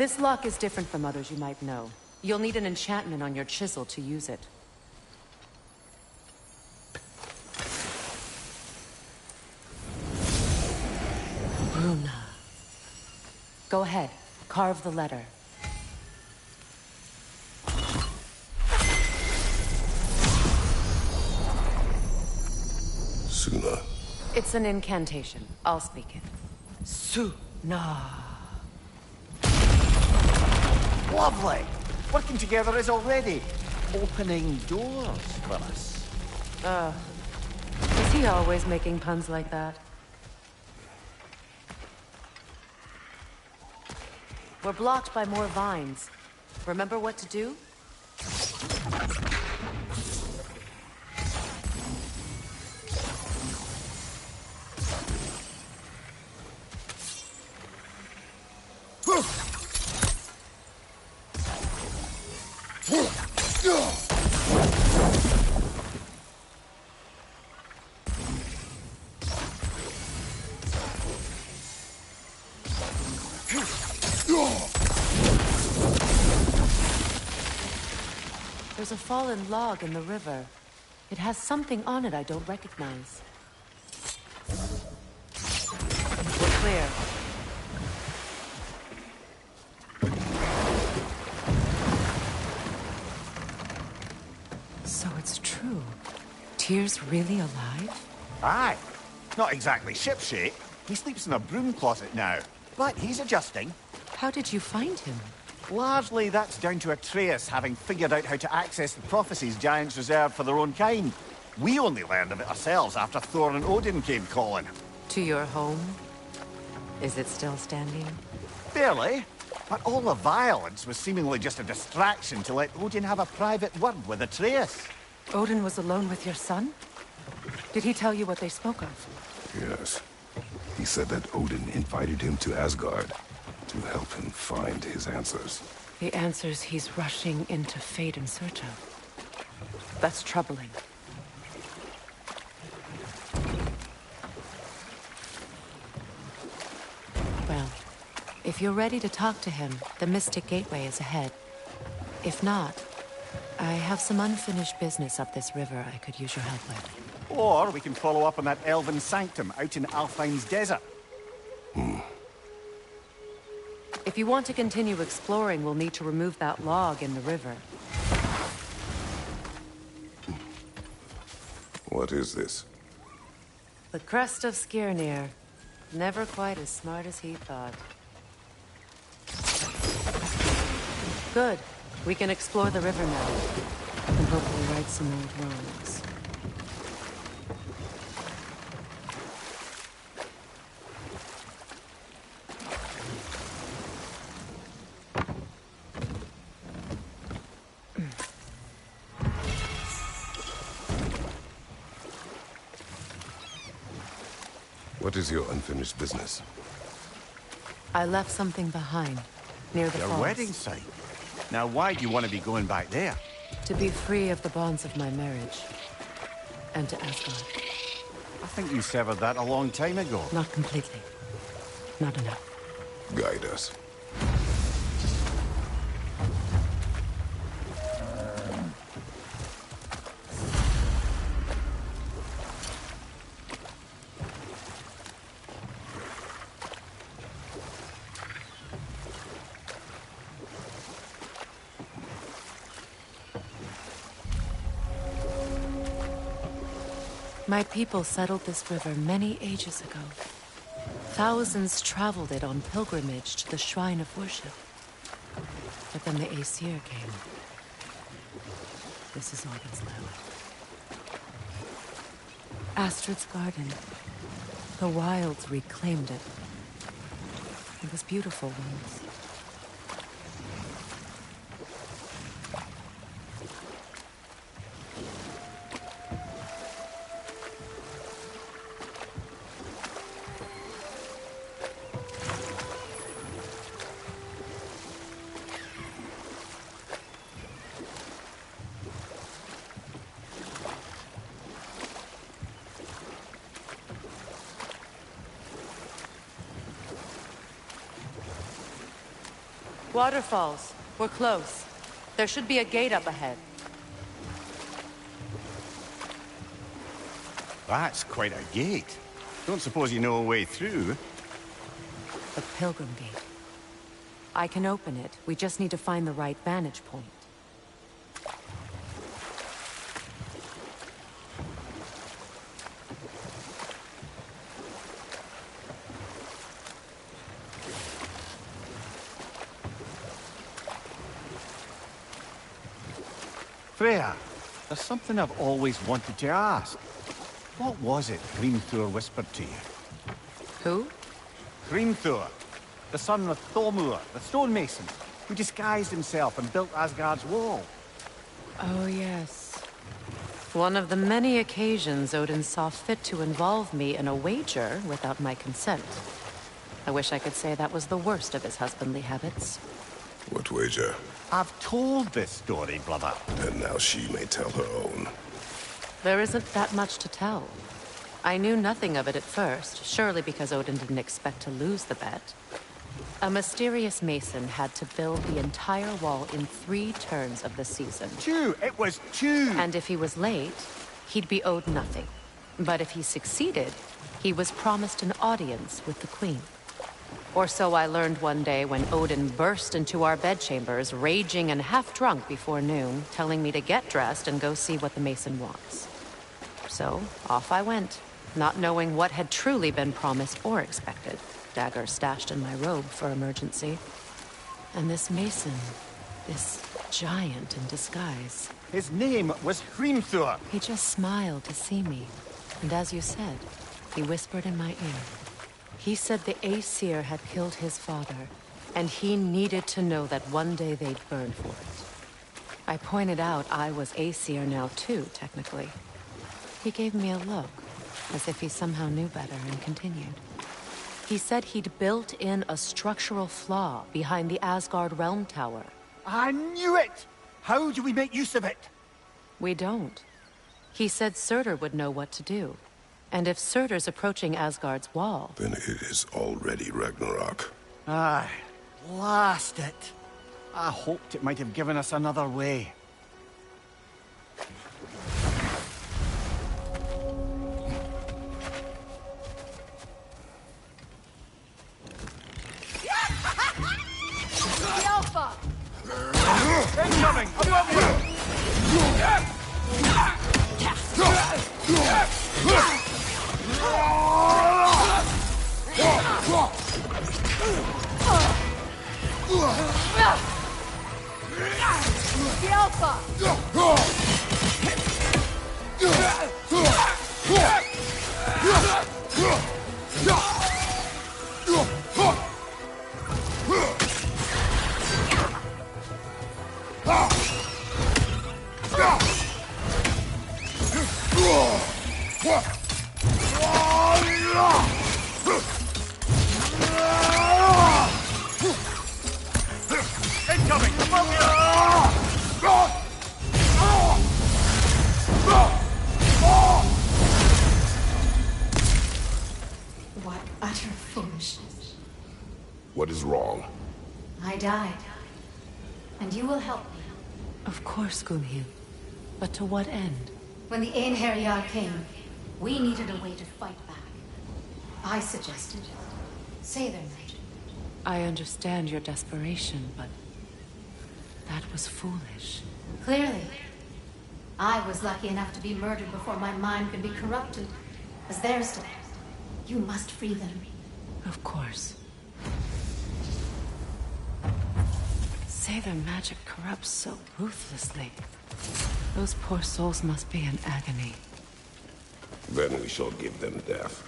This lock is different from others you might know. You'll need an enchantment on your chisel to use it. Runa. Go ahead. Carve the letter. Suna. It's an incantation. I'll speak it. Suna. Lovely! Working together is already opening doors for us. Is he always making puns like that? We're blocked by more vines. Remember what to do? There's a fallen log in the river. It has something on it I don't recognize. We're clear. So it's true. Tyr's really alive? Aye. Not exactly shipshape. He sleeps in a broom closet now. But he's adjusting. How did you find him? Largely, that's down to Atreus having figured out how to access the prophecies giants reserved for their own kind. We only learned of it ourselves after Thor and Odin came calling. To your home? Is it still standing? Barely. But all the violence was seemingly just a distraction to let Odin have a private word with Atreus. Odin was alone with your son? Did he tell you what they spoke of? Yes. He said that Odin invited him to Asgard to help him find his answers. The answers he's rushing into fate in search of. That's troubling. Well, if you're ready to talk to him, the Mystic Gateway is ahead. If not, I have some unfinished business up this river I could use your help with. Or we can follow up on that elven sanctum out in Alfheim's desert. If you want to continue exploring, we'll need to remove that log in the river. What is this? The crest of Skirnir. Never quite as smart as he thought. Good. We can explore the river now. And hopefully right some old wrongs. What is your unfinished business? I left something behind, near the Your falls. wedding site. Now why do you want to be going back there? To be free of the bonds of my marriage. And to Asgard. I think you severed that a long time ago. Not completely. Not enough. Guide us. My people settled this river many ages ago. Thousands traveled it on pilgrimage to the shrine of worship. But then the Aesir came. This is all that's left. Astrid's garden. The wilds reclaimed it. It was beautiful once. waterfalls. We're close. There should be a gate up ahead. That's quite a gate. Don't suppose you know a way through? The Pilgrim Gate. I can open it. We just need to find the right vantage point. Freya, there's something I've always wanted to ask. What was it Hrimthur whispered to you? Who? Hrimthur, the son of Thormur, the stonemason, who disguised himself and built Asgard's wall. Oh, yes. One of the many occasions Odin saw fit to involve me in a wager without my consent. I wish I could say that was the worst of his husbandly habits. What wager? I've told this story, brother. And now she may tell her own. There isn't that much to tell. I knew nothing of it at first, surely because Odin didn't expect to lose the bet. A mysterious mason had to build the entire wall in 3 turns of the season. 2! It was 2! And if he was late, he'd be owed nothing. But if he succeeded, he was promised an audience with the queen. Or so I learned one day when Odin burst into our bedchambers, raging and half-drunk before noon, telling me to get dressed and go see what the mason wants. So, off I went, not knowing what had truly been promised or expected. Dagger stashed in my robe for emergency. And this mason, this giant in disguise. His name was Hrimthur. He just smiled to see me. And as you said, he whispered in my ear. He said the Aesir had killed his father, and he needed to know that one day they'd burn for it. I pointed out I was Aesir now too, technically. He gave me a look, as if he somehow knew better, and continued. He said he'd built in a structural flaw behind the Asgard Realm Tower. I knew it! How do we make use of it? We don't. He said Surtur would know what to do. And if Surtur's approaching Asgard's wall... Then it is already Ragnarok. Aye, blast it. I hoped it might have given us another way. The Alpha! Incoming! Above you! The Alpha! Incoming! Above you! What utter foolishness. What is wrong? I died. And you will help me. Of course, Gunhild. But to what end? When the Einherjar came, we needed a way to fight back. I suggested say their magic. I understand your desperation, but... that was foolish. Clearly. I was lucky enough to be murdered before my mind could be corrupted, as theirs did. You must free them. Of course. Say their magic corrupts so ruthlessly. Those poor souls must be in agony. Then we shall give them death.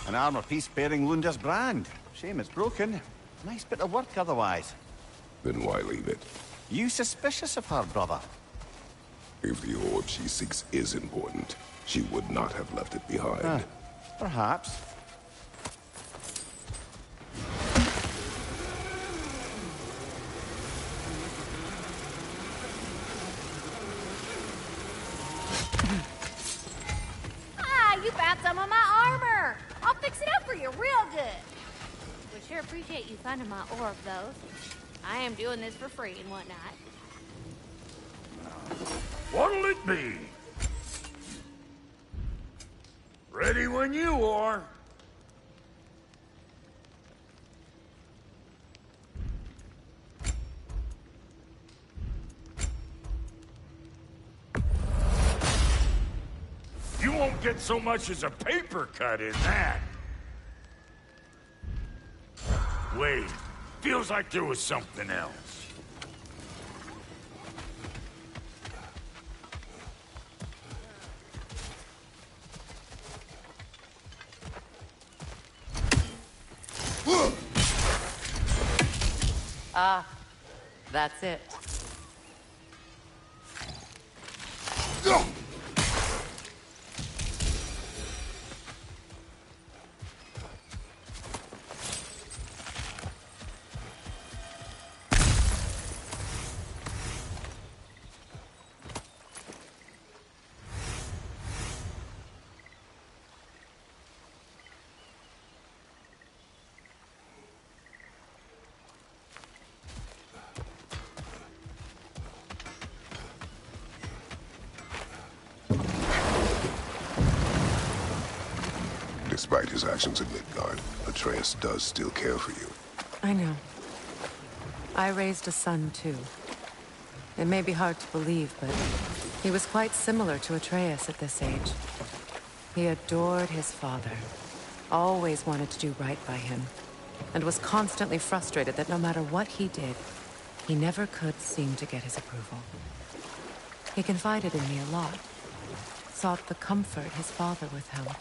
An armor piece bearing Lunda's brand. Shame it's broken. Nice bit of work otherwise. Then why leave it? You suspicious of her, brother? If the orb she seeks is important, she would not have left it behind. Perhaps. You found some of my armor. I'll fix it up for you real good. Would sure appreciate you finding my orb, though. I am doing this for free and whatnot. What'll it be? Ready when you are. You won't get so much as a paper cut in that. Wait, feels like there was something else. Ah, that's it. Despite his actions in Midgard, Atreus does still care for you. I know. I raised a son, too. It may be hard to believe, but he was quite similar to Atreus at this age. He adored his father, always wanted to do right by him, and was constantly frustrated that no matter what he did, he never could seem to get his approval. He confided in me a lot, sought the comfort his father withheld.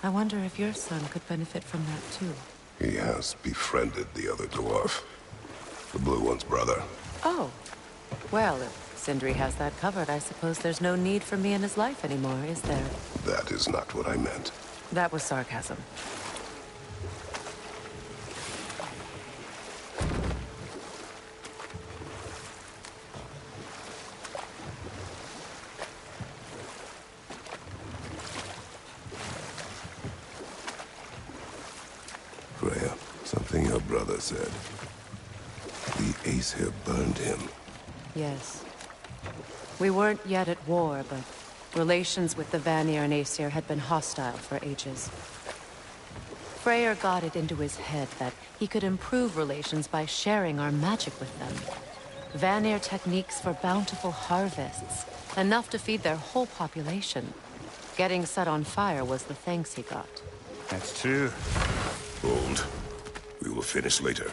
I wonder if your son could benefit from that, too. He has befriended the other dwarf. The blue one's brother. Oh. Well, if Sindri has that covered, I suppose there's no need for me in his life anymore, is there? That is not what I meant. That was sarcasm. Freya, something your brother said. The Aesir burned him. Yes. We weren't yet at war, but relations with the Vanir and Aesir had been hostile for ages. Freyr got it into his head that he could improve relations by sharing our magic with them. Vanir techniques for bountiful harvests, enough to feed their whole population. Getting set on fire was the thanks he got. That's true. Hold. We will finish later.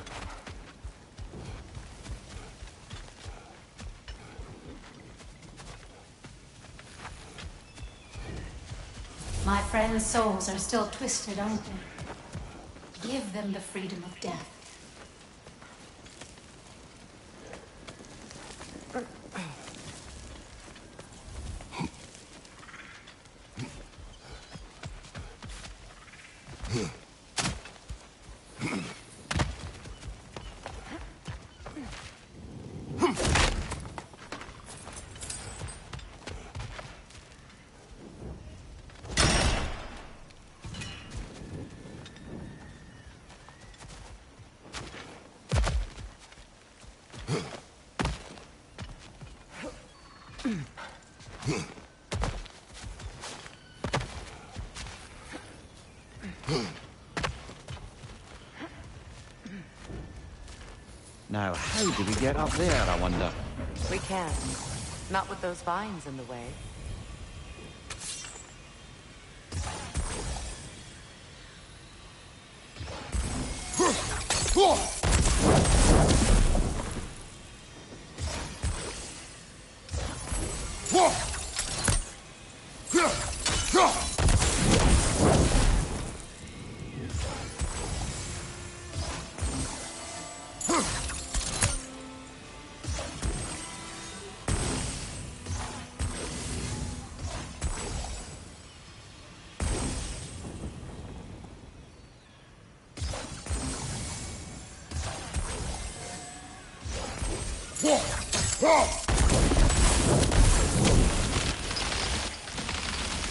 My friends' souls are still twisted, aren't they? Give them the freedom of death. Now, how do we get up there, I wonder? We can. Not with those vines in the way.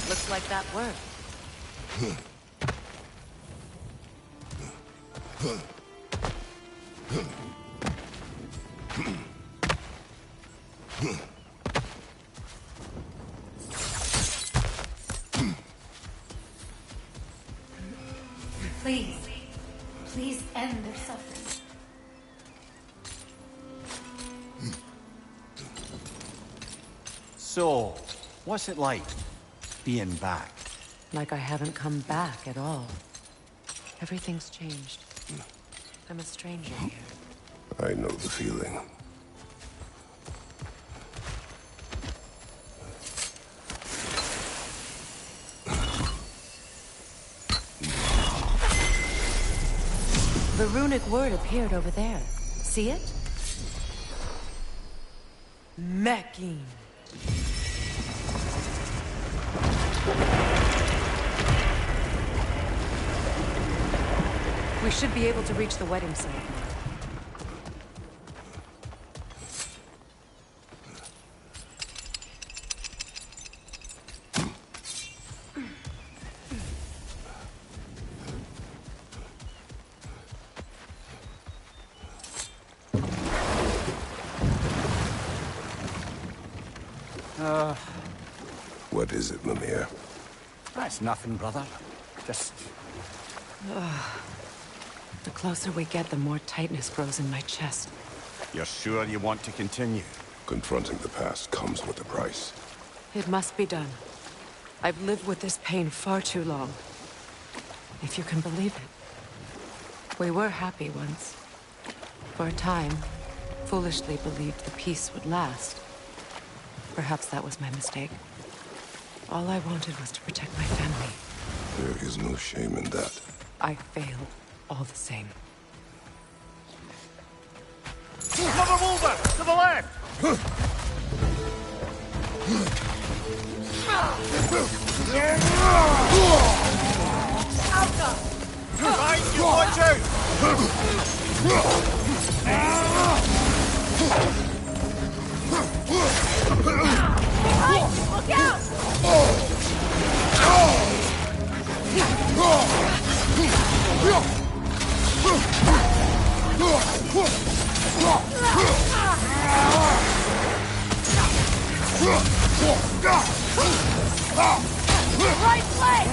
Looks like that worked. Please. Please end their suffering. So, what's it like, being back? Like I haven't come back at all. Everything's changed. I'm a stranger here. I know the feeling. The runic word appeared over there. See it? Mecking. We should be able to reach the wedding site now. What is it, Mimir? That's nothing, brother. Just... The closer we get, the more tightness grows in my chest. You're sure you want to continue? Confronting the past comes with a price. It must be done. I've lived with this pain far too long. If you can believe it. We were happy once. For a time, foolishly believed the peace would last. Perhaps that was my mistake. All I wanted was to protect my family. There is no shame in that. I failed, all the same. Cover Wolver! To the left! Right, you watch out! Look out! Right leg!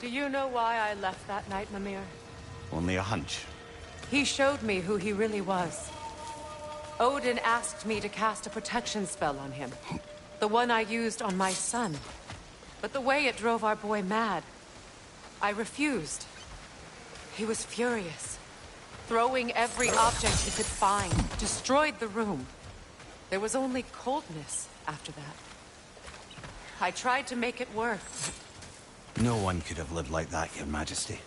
Do you know why I left that night, Mimir? Only a hunch. He showed me who he really was. Odin asked me to cast a protection spell on him. The one I used on my son. But the way it drove our boy mad, I refused. He was furious, throwing every object he could find, destroyed the room. There was only coldness after that. I tried to make it work. No one could have lived like that, Your Majesty.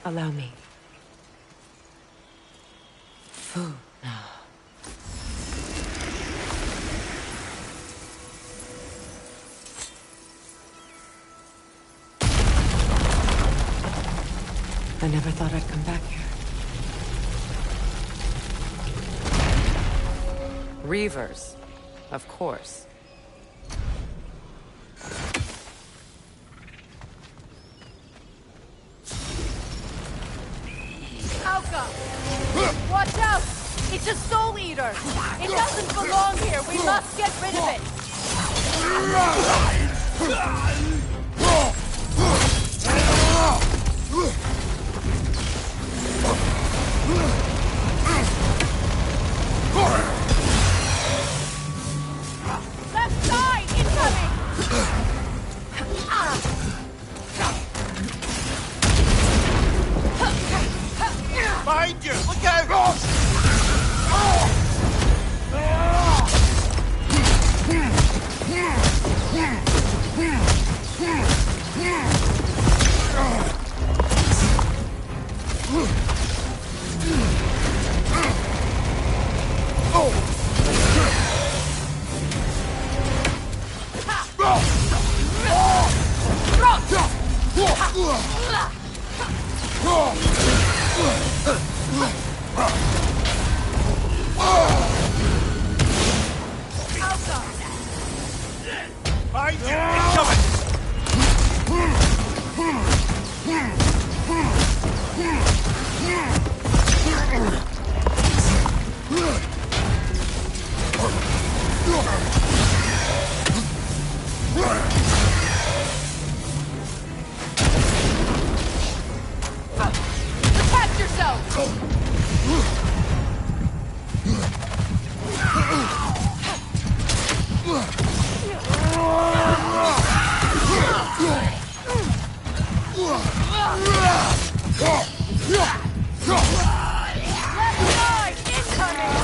Allow me. Food now. I never thought I'd come back here. Reavers, of course. Watch out! It's a soul eater! It doesn't belong here! We must get rid of it! Left side! Incoming! Behind you! Look out! Behind you! Incoming! Protect yourself! Left side! Incoming!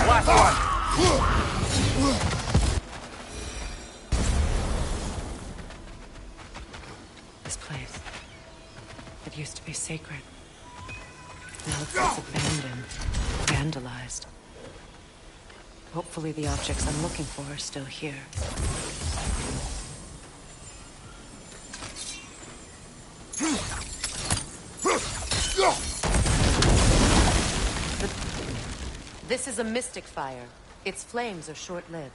Last one! This place. It used to be sacred. Now it sits abandoned, vandalized. Hopefully the objects I'm looking for are still here. This is a mystic fire. Its flames are short-lived.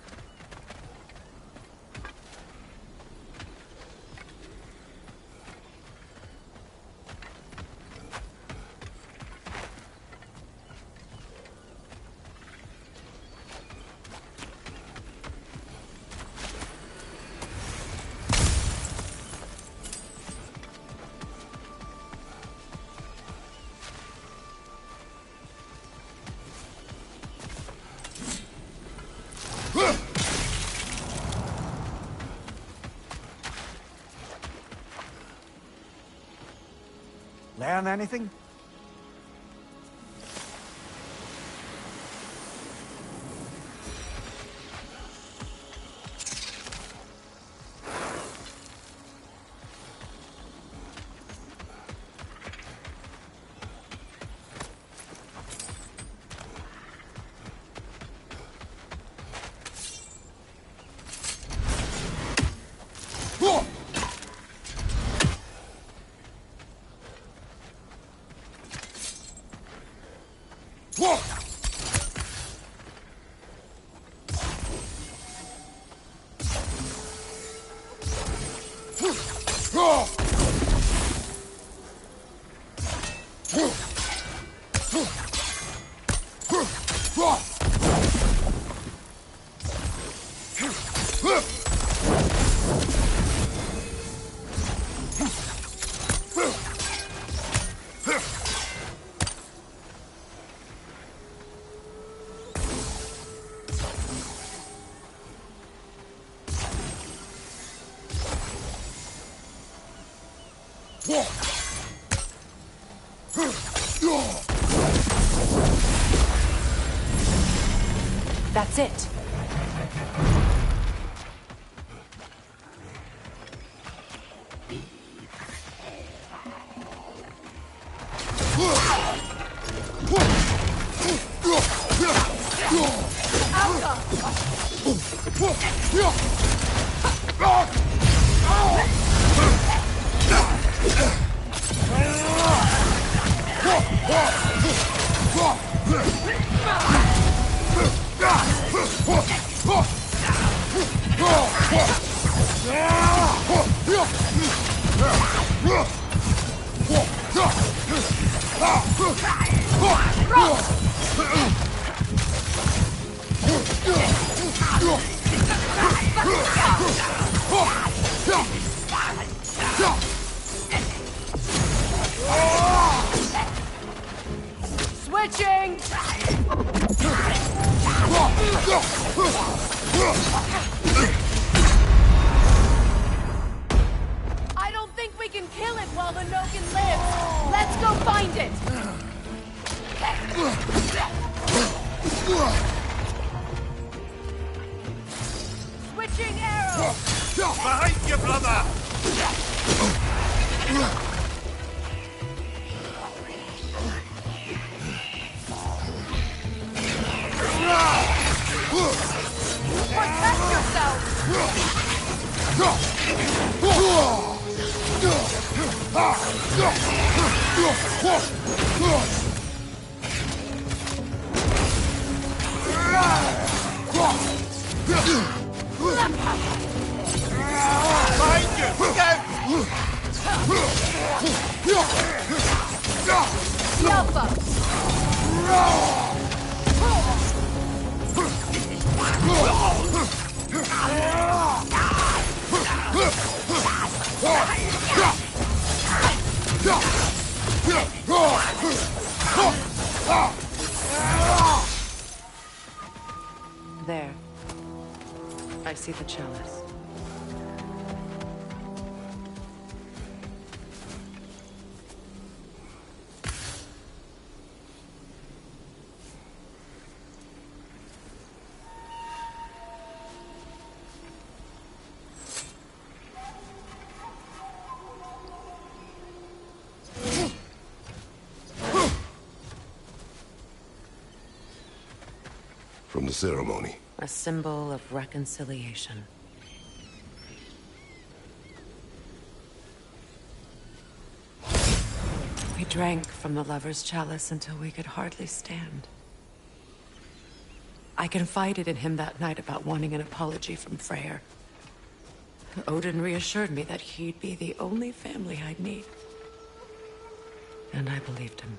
Learn anything? That's it. Switching! I don't think we can kill it while the Nogan lives. Let's go find it! Switching arrow! Behind you, brother! Protect yourself! Behind you! Look out! Alpha! There. I see the chalice. From the ceremony. A symbol of reconciliation. We drank from the lover's chalice until we could hardly stand. I confided in him that night about wanting an apology from Freyr. Odin reassured me that he'd be the only family I'd need. And I believed him.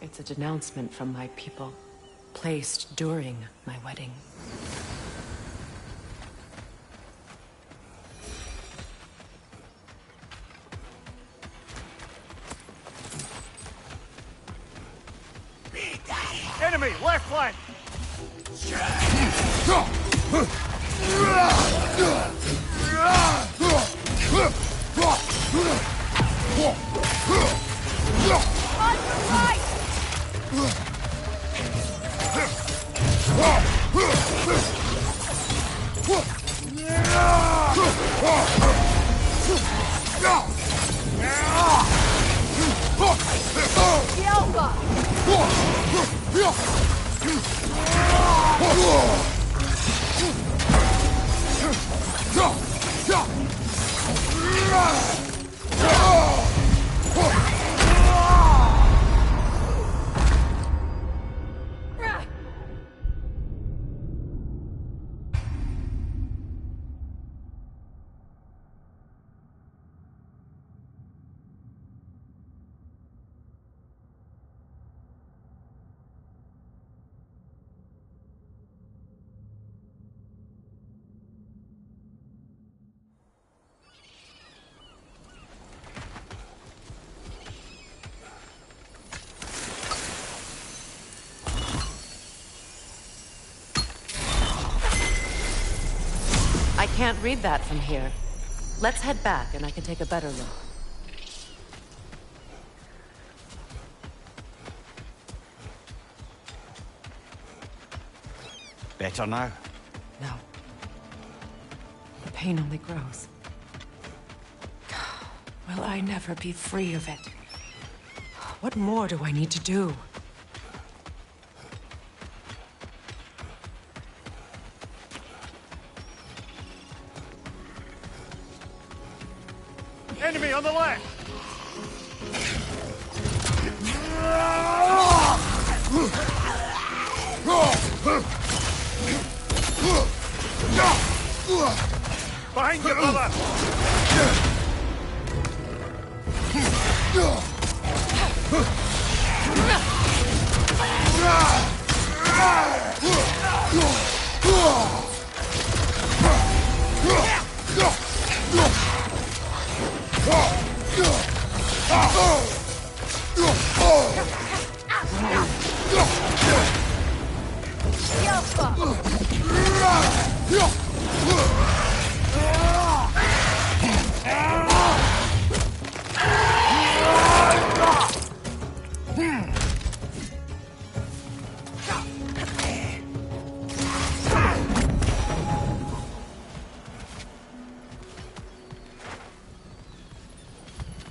It's a denouncement from my people, placed during my wedding. Enemy, left flank! On your right! The Alpha! Can't read that from here. Let's head back and I can take a better look. Better now? No. The pain only grows. Will I never be free of it? What more do I need to do? Enemy on the left! Behind you, brother!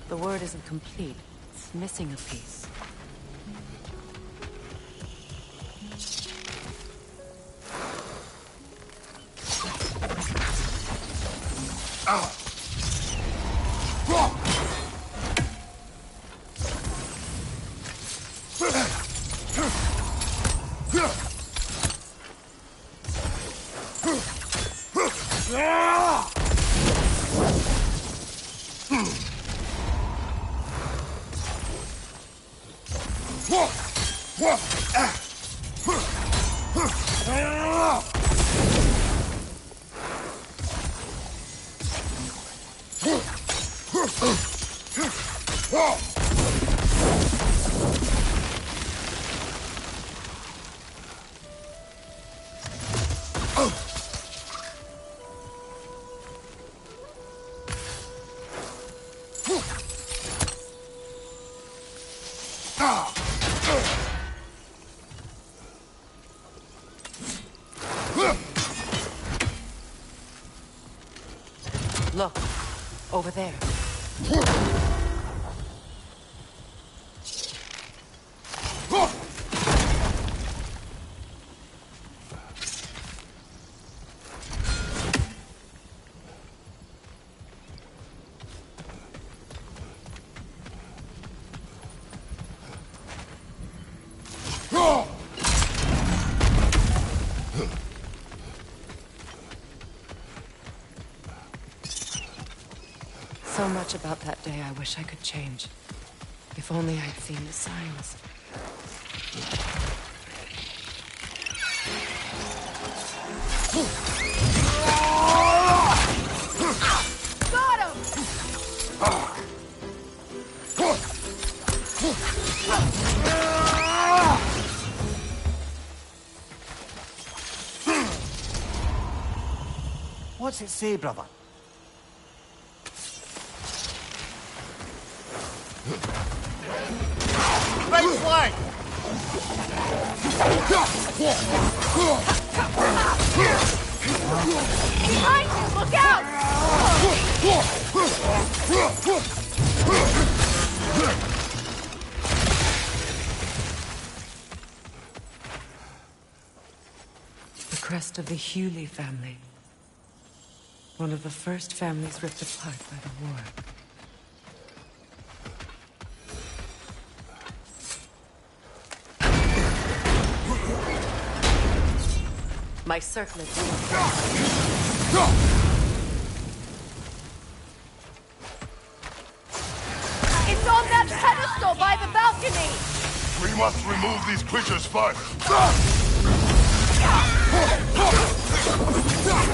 The word isn't complete. It's missing a piece. Look, over there. So much about that day I wish I could change. If only I'd seen the signs. Got him! What's it say, brother? Right flank! Behind you! Look out! The crest of the Hewley family. One of the first families ripped apart by the war. My circlet. It's on that pedestal by the balcony! We must remove these creatures first.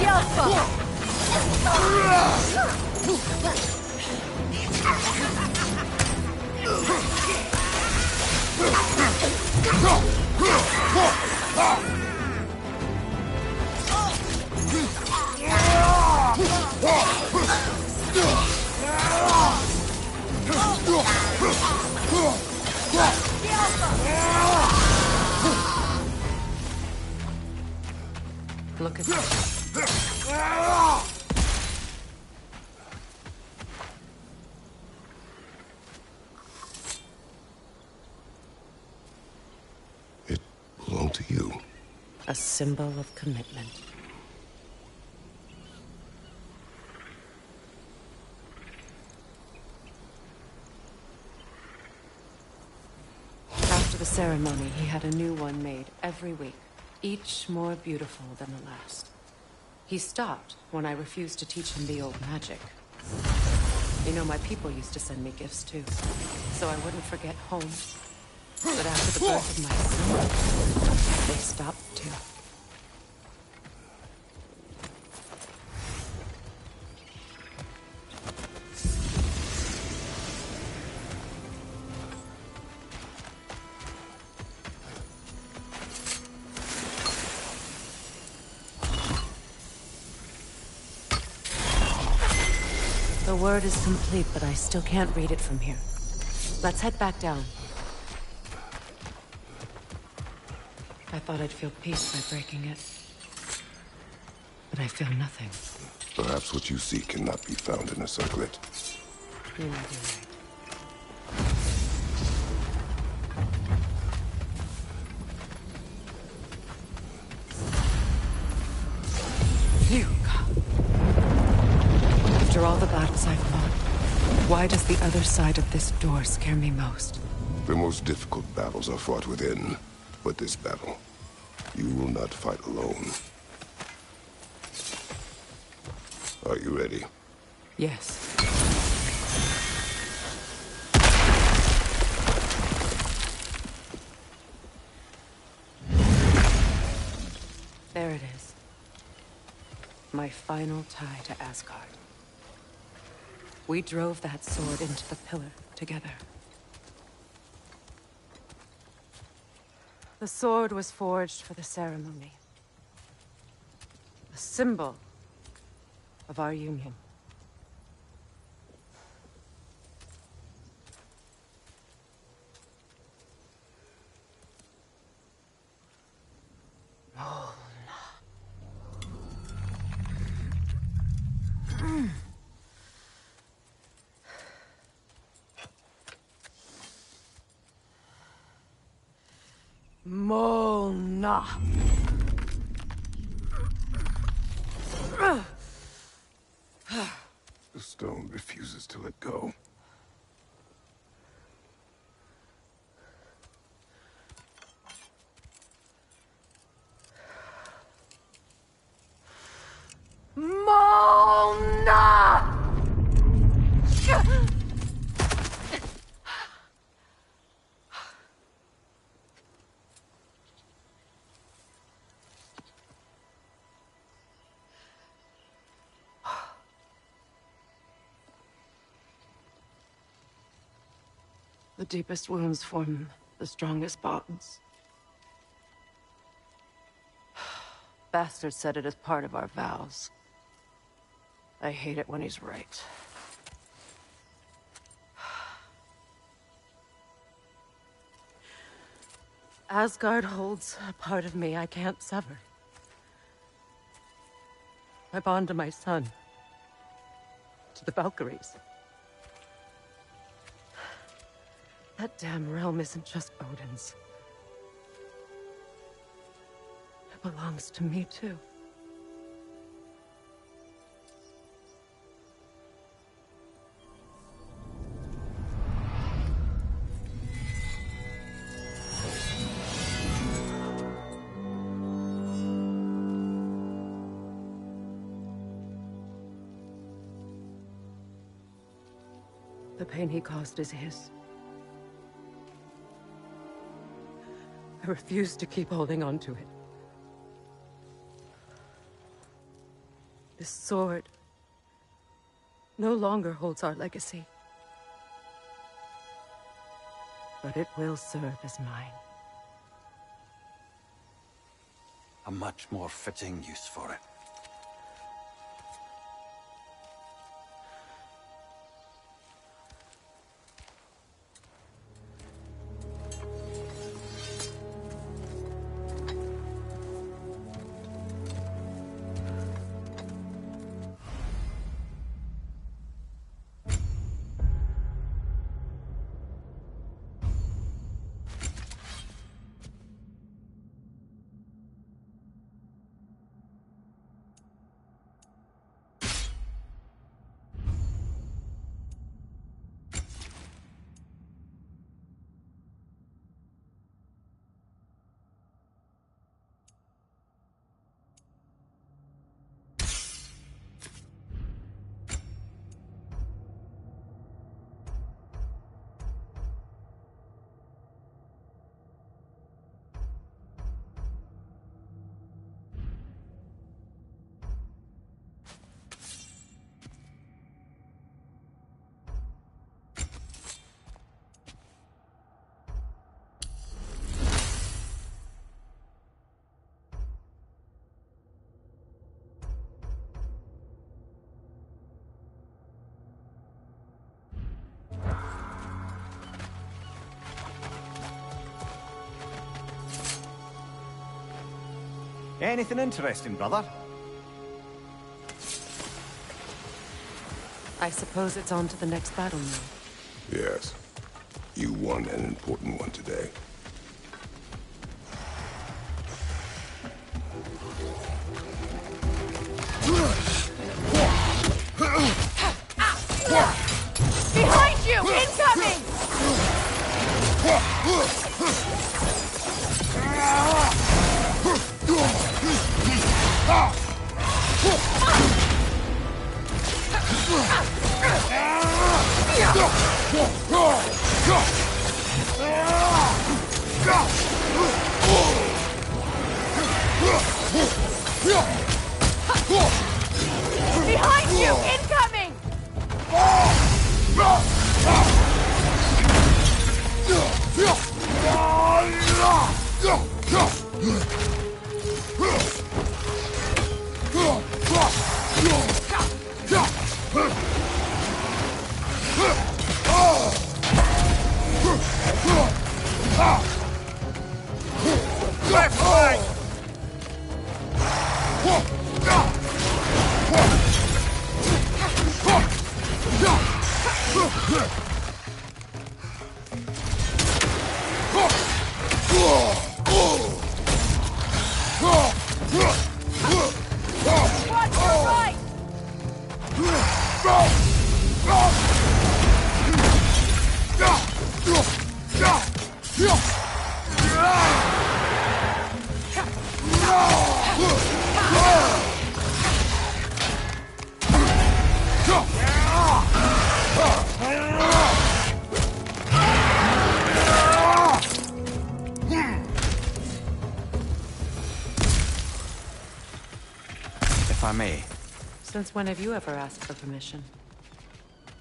Yelpa! Look at that. It belonged to you. A symbol of commitment. After the ceremony, he had a new one made every week, each more beautiful than the last. He stopped when I refused to teach him the old magic. You know, my people used to send me gifts too, so I wouldn't forget home. But after the birth of my son, they stopped too. The word is complete, but I still can't read it from here. Let's head back down. I thought I'd feel peace by breaking it. But I feel nothing. Perhaps what you seek cannot be found in a circlet. You might be right. After all the battles I've fought, why does the other side of this door scare me most? The most difficult battles are fought within. But this battle, you will not fight alone. Are you ready? Yes. There it is. My final tie to Asgard. We drove that sword into the pillar together. The sword was forged for the ceremony. A symbol of our union. Mona. The stone refuses to let go. Mona! The deepest wounds form the strongest bonds. Bastard said it as part of our vows. I hate it when he's right. Asgard holds a part of me I can't sever. My bond to my son. To the Valkyries. That damn realm isn't just Odin's. It belongs to me, too. The pain he caused is his. I refuse to keep holding on to it. This sword no longer holds our legacy. But it will serve as mine. A much more fitting use for it. Anything interesting, brother? I suppose it's on to the next battle now. Yes. You won an important one today. Behind you! Incoming! Behind you! Incoming! Left flank! Watch your right! If I may. Since when have you ever asked for permission?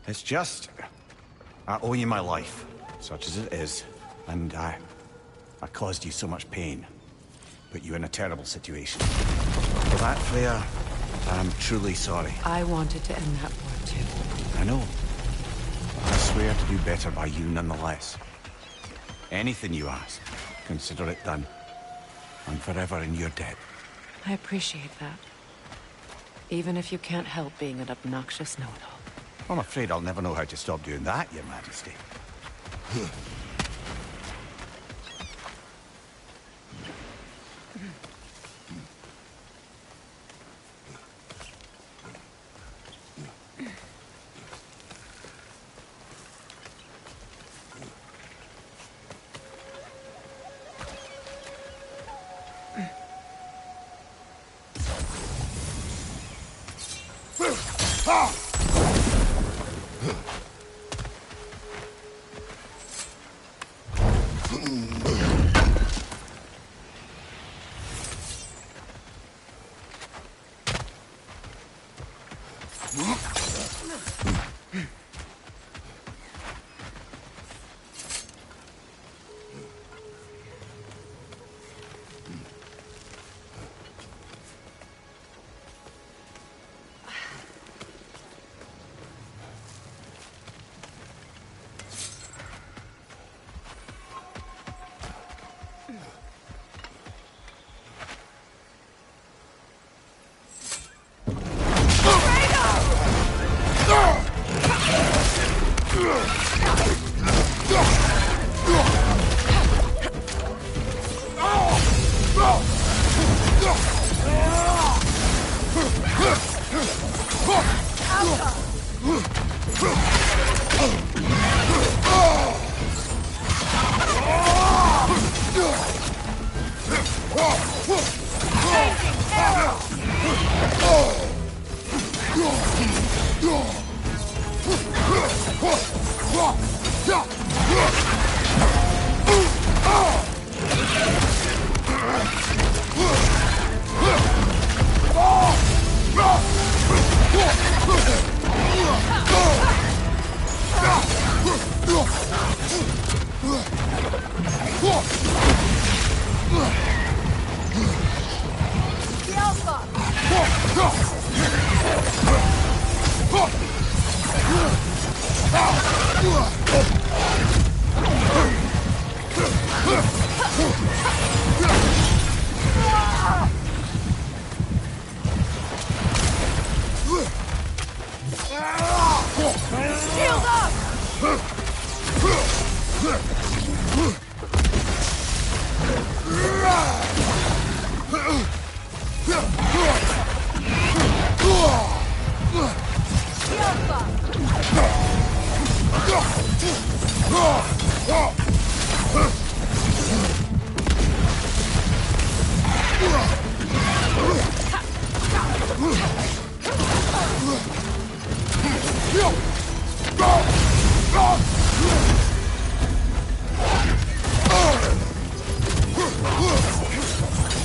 It's just... I owe you my life, such as it is. And I caused you so much pain. Put you in a terrible situation. For that, Freya, I'm truly sorry. I wanted to end that war too. I know. I swear to do better by you nonetheless. Anything you ask, consider it done. I'm forever in your debt. I appreciate that. Even if you can't help being an obnoxious know-it-all. I'm afraid I'll never know how to stop doing that, Your Majesty.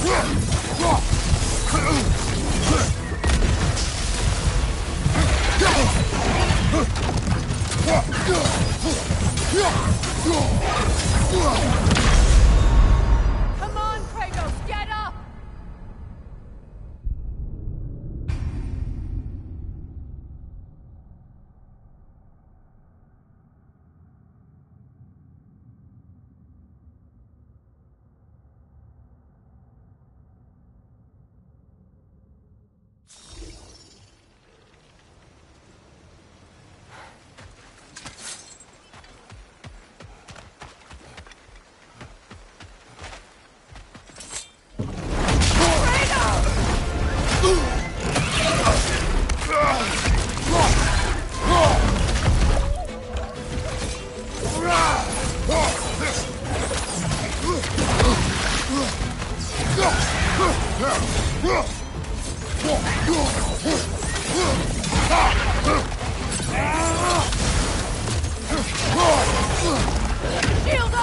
Come on, Kratos, get up! Shield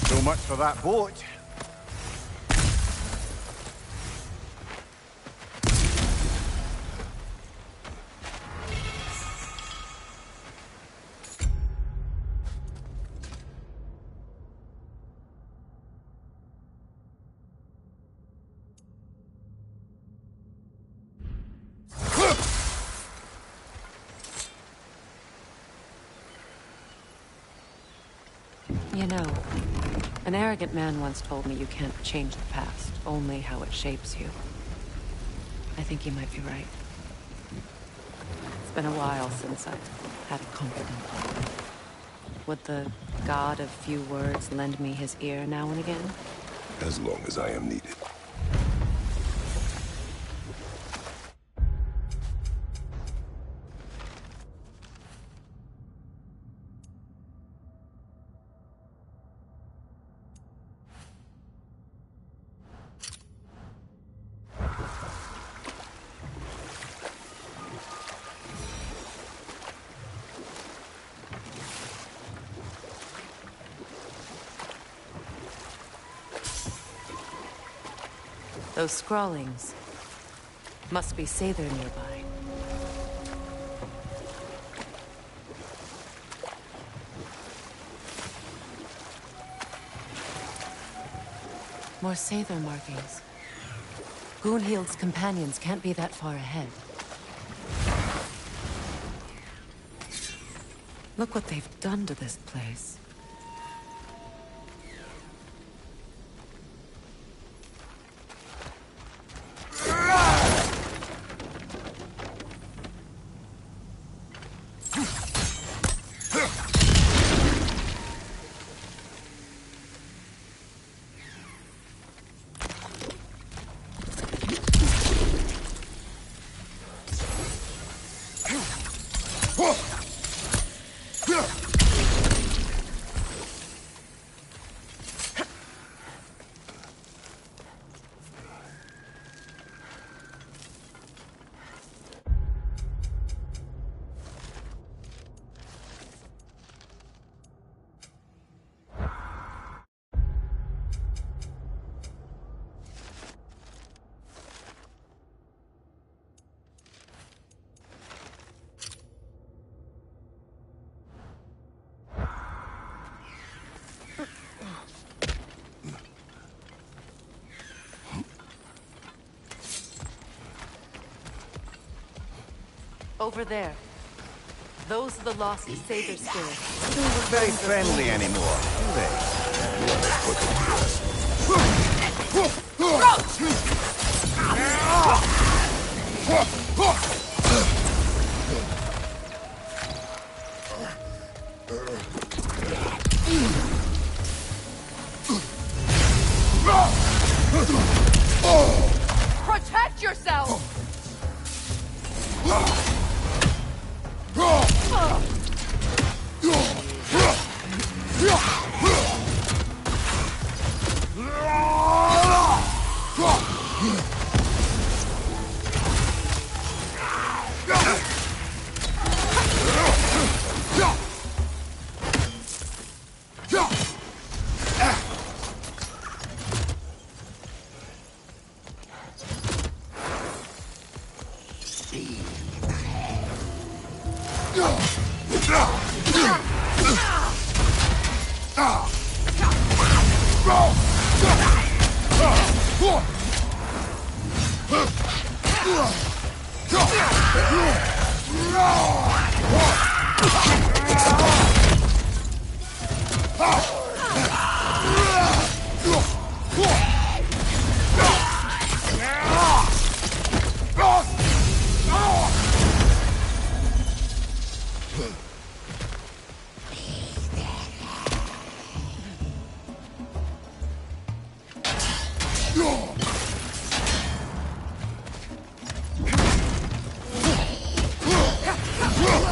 So much for that boat. You know, an arrogant man once told me you can't change the past, only how it shapes you. I think he might be right. It's been a while since I've had a confidant. Would the god of few words lend me his ear now and again? As long as I am needed. Those scrawlings must be Sather nearby. More Sather markings. Gunhild's companions can't be that far ahead. Look what they've done to this place. Over there. Those are the lost Saber spirits. They don't look very friendly anymore, do they? Protect yourself!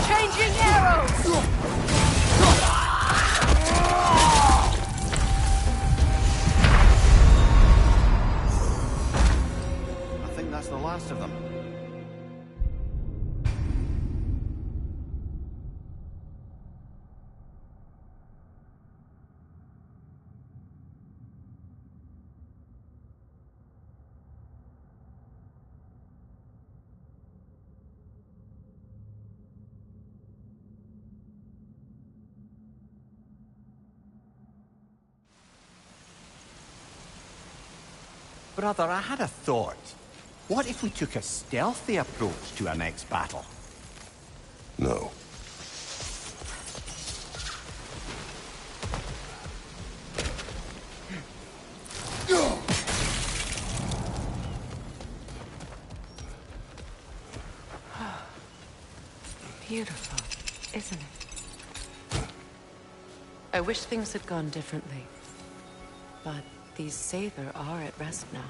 Changing arrows! I think that's the last of them. Brother, I had a thought. What if we took a stealthy approach to our next battle? No. Beautiful, isn't it? I wish things had gone differently. But these Saber are at rest now.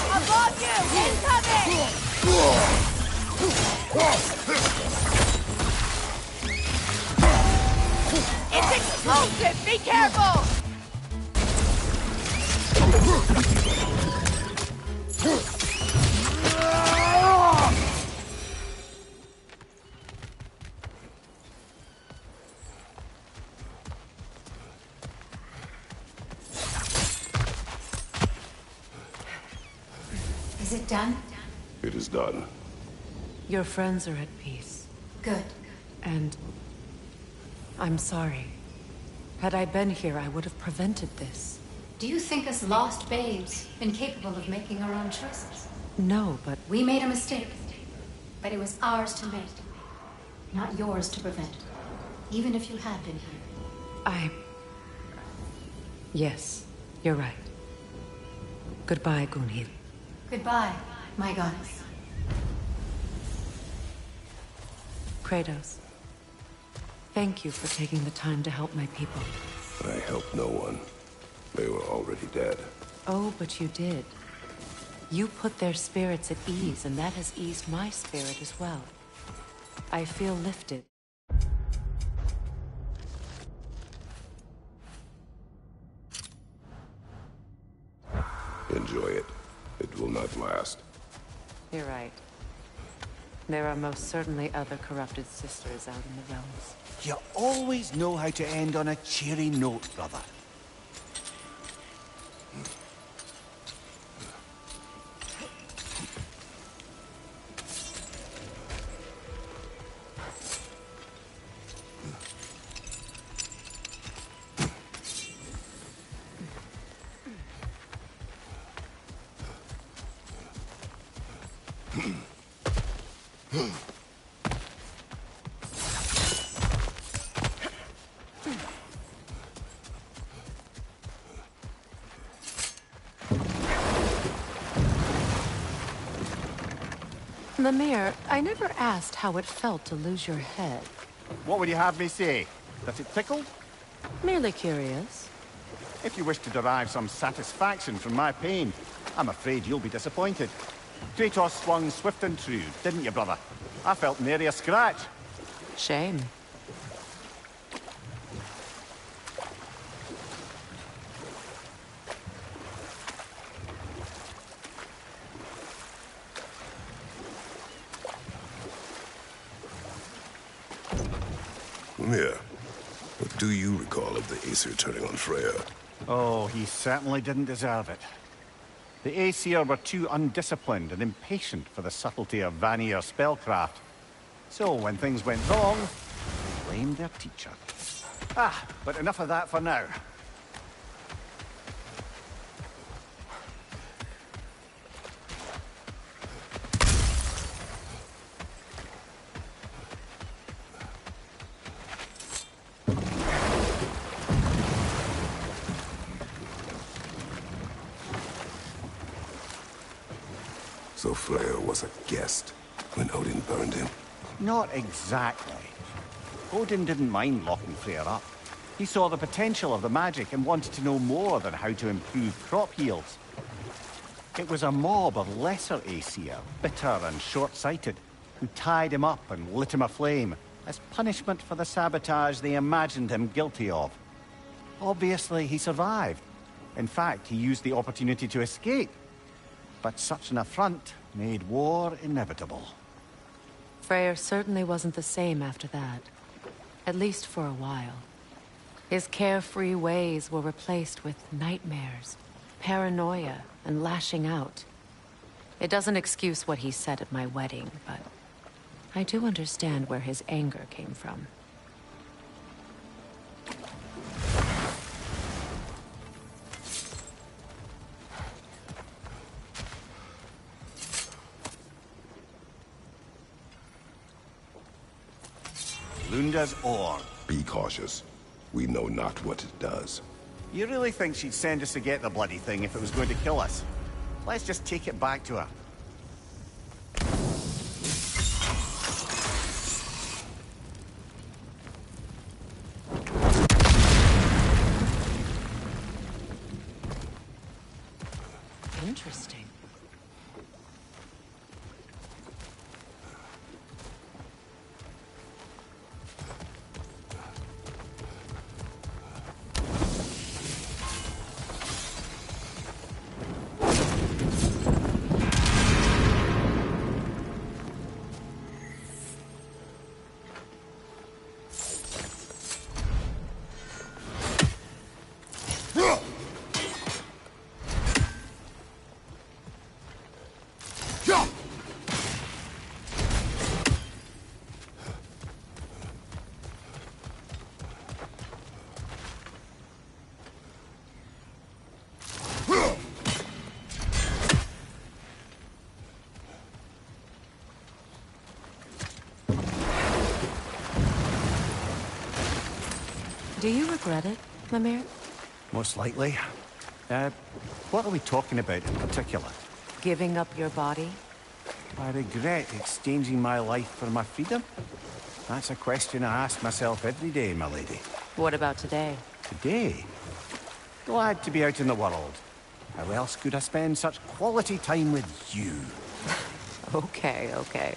Above you! Incoming! It's explosive! Be careful! Is it done? It is done. Your friends are at peace. Good. And I'm sorry. Had I been here, I would have prevented this. Do you think us lost babes, incapable of making our own choices? No, but We made a mistake, but it was ours to make, not yours to prevent. Even if you had been here. Yes, you're right. Goodbye, Gunhild. Goodbye, my goddess. Kratos. Thank you for taking the time to help my people. I helped no one. They were already dead. Oh, but you did. You put their spirits at ease, and that has eased my spirit as well. I feel lifted. Enjoy it. It will not last. You're right. There are most certainly other corrupted sisters out in the realms. You always know how to end on a cheery note, brother. Lemire, I never asked how it felt to lose your head. What would you have me say? That it tickled? Merely curious. If you wish to derive some satisfaction from my pain, I'm afraid you'll be disappointed. Kratos swung swift and true, didn't you, brother? I felt nary a scratch. Shame. Mimir, what do you recall of the Aesir turning on Freya? Oh, he certainly didn't deserve it. The Aesir were too undisciplined and impatient for the subtlety of Vanir spellcraft. So when things went wrong, they blamed their teacher. But enough of that for now. So Freya was a guest when Odin burned him? Not exactly. Odin didn't mind locking Freya up. He saw the potential of the magic and wanted to know more than how to improve crop yields. It was a mob of lesser Aesir, bitter and short-sighted, who tied him up and lit him aflame as punishment for the sabotage they imagined him guilty of. Obviously, he survived. In fact, he used the opportunity to escape. But such an affront made war inevitable. Freyr certainly wasn't the same after that. At least for a while. His carefree ways were replaced with nightmares, paranoia, and lashing out. It doesn't excuse what he said at my wedding, but I do understand where his anger came from. Lunda's ore. Be cautious. We know not what it does. You really think she'd send us to get the bloody thing if it was going to kill us? Let's just take it back to her. Interesting. Do you regret it, Mimir? Most likely. What are we talking about in particular? Giving up your body? I regret exchanging my life for my freedom? That's a question I ask myself every day, my lady. What about today? Today? Glad to be out in the world. How else could I spend such quality time with you? Okay, okay.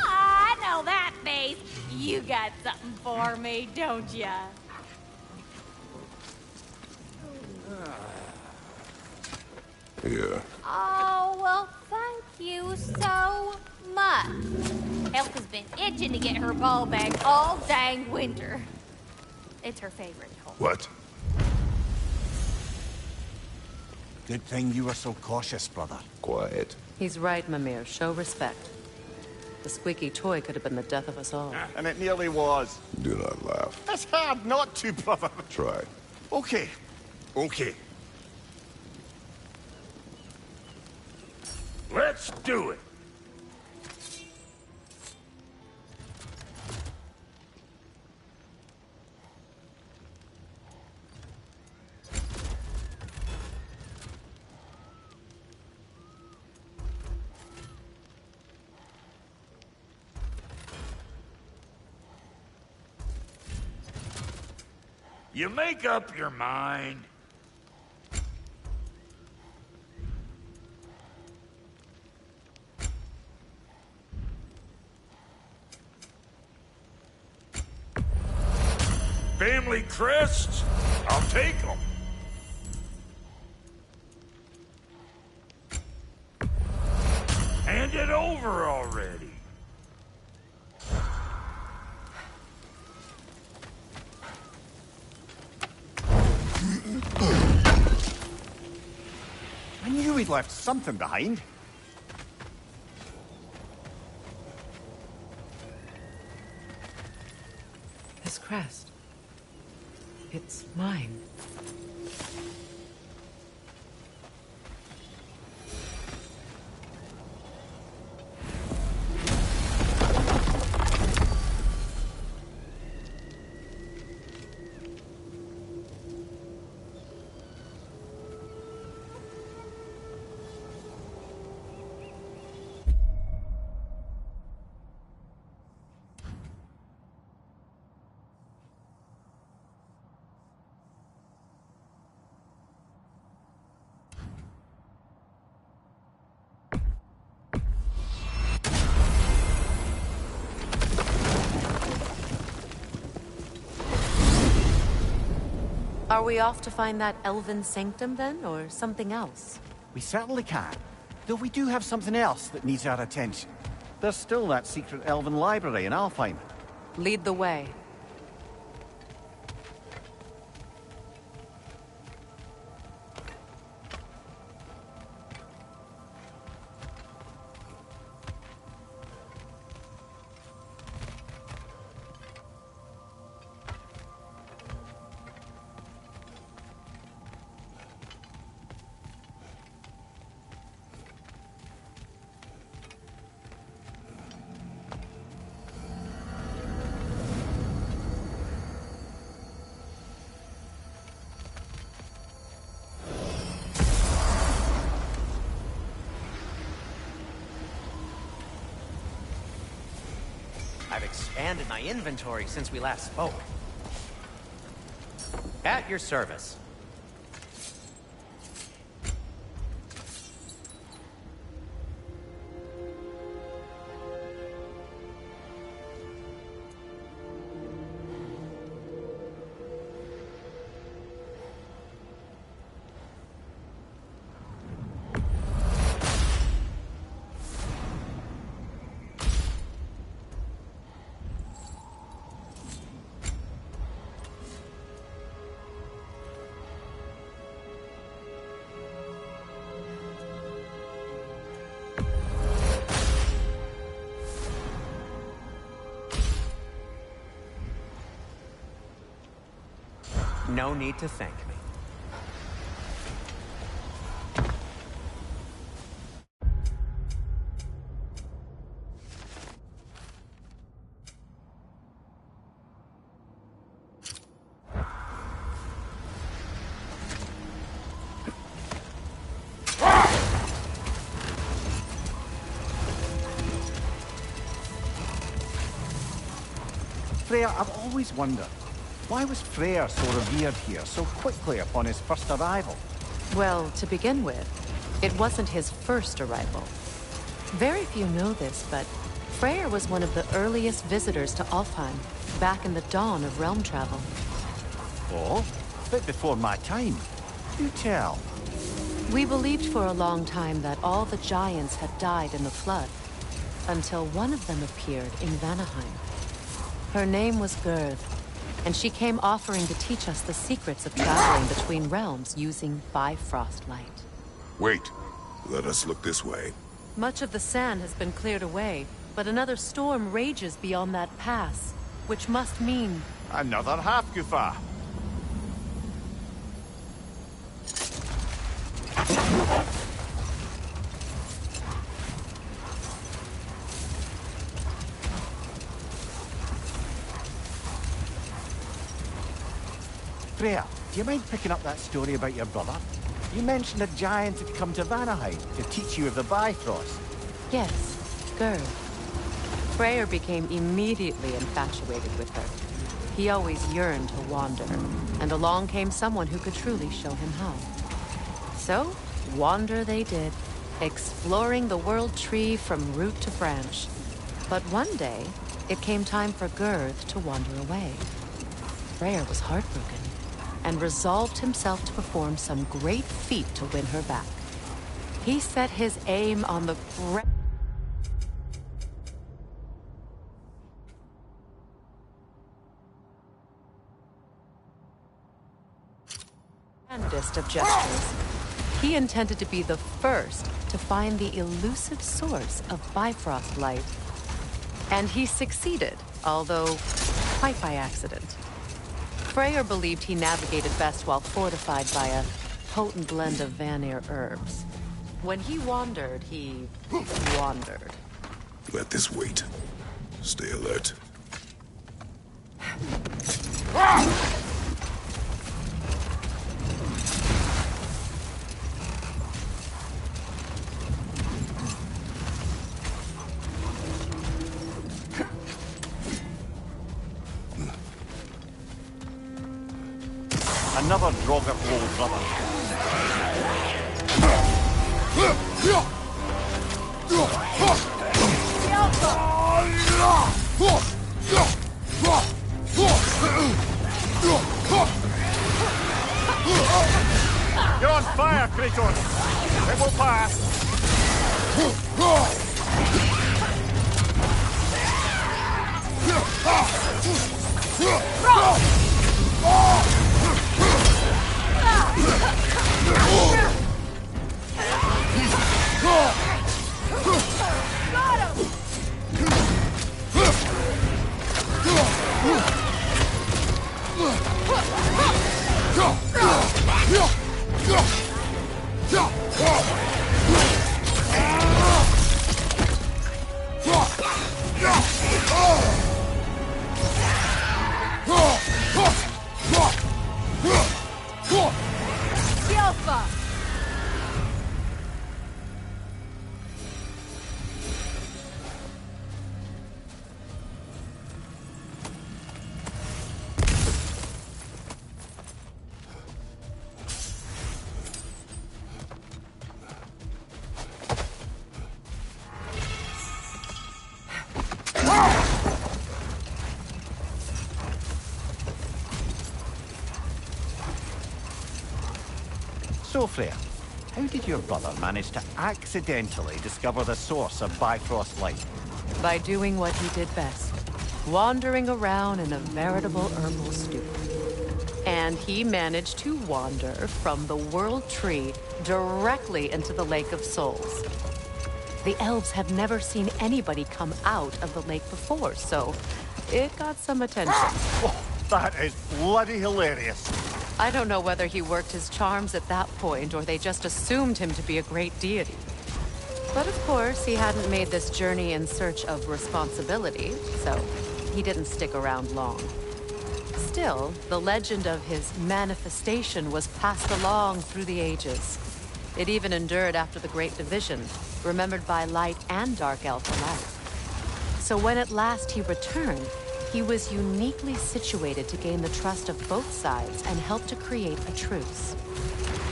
I know that face. You got something for me, don't ya? Here. Oh, well, thank you so much. Elf has been itching to get her ball back all dang winter. It's her favorite toy. What? Good thing you were so cautious, brother. Quiet. He's right, Mimir. Show respect. The squeaky toy could have been the death of us all. And it nearly was. Do not laugh. It's hard not to, brother. Try. Okay. Okay. Let's do it. You make up your mind. Family crests? I'll take them. Hand it over already. I knew we'd left something behind. This crest. It's mine. Are we off to find that elven sanctum then, or something else? We certainly can. Though we do have something else that needs our attention. There's still that secret elven library in Alfheim. Lead the way. I've expanded my inventory since we last spoke. At your service. No need to thank me. Freya, I've always wondered, why was Freyr so revered here so quickly upon his first arrival? Well, to begin with, it wasn't his first arrival. Very few know this, but Freyr was one of the earliest visitors to Alfheim, back in the dawn of realm travel. Oh? A bit before my time. Do tell. We believed for a long time that all the giants had died in the flood, until one of them appeared in Vanaheim. Her name was Gerd, and she came offering to teach us the secrets of traveling between realms using Bifrost light. Wait. Let us look this way. Much of the sand has been cleared away, but another storm rages beyond that pass, which must mean... Another half-goofa. Freya, do you mind picking up that story about your brother? You mentioned a giant had come to Vanaheim to teach you of the Bifrost. Yes, Gerd. Freyr became immediately infatuated with her. He always yearned to wander, and along came someone who could truly show him how. So, wander they did, exploring the world tree from root to branch. But one day, it came time for Gerd to wander away. Freyr was heartbroken, and resolved himself to perform some great feat to win her back. He set his aim on the grandest of gestures. He intended to be the first to find the elusive source of Bifrost light. And he succeeded, although quite by accident. Freyr believed he navigated best while fortified by a potent blend of Vanir herbs. When he wandered, he wandered. Let this wait. Stay alert. Another Draugr old brother. You're on fire, Kratos! It will pass! So, Freya, how did your brother manage to accidentally discover the source of Bifrost light? By doing what he did best, wandering around in a veritable herbal stew. And he managed to wander from the World Tree directly into the Lake of Souls. The elves have never seen anybody come out of the lake before, so it got some attention. Oh, that is bloody hilarious. I don't know whether he worked his charms at that point, or they just assumed him to be a great deity. But of course, he hadn't made this journey in search of responsibility, so he didn't stick around long. Still, the legend of his manifestation was passed along through the ages. It even endured after the Great Division, remembered by Light and Dark Elf alike. So when at last he returned, he was uniquely situated to gain the trust of both sides and help to create a truce.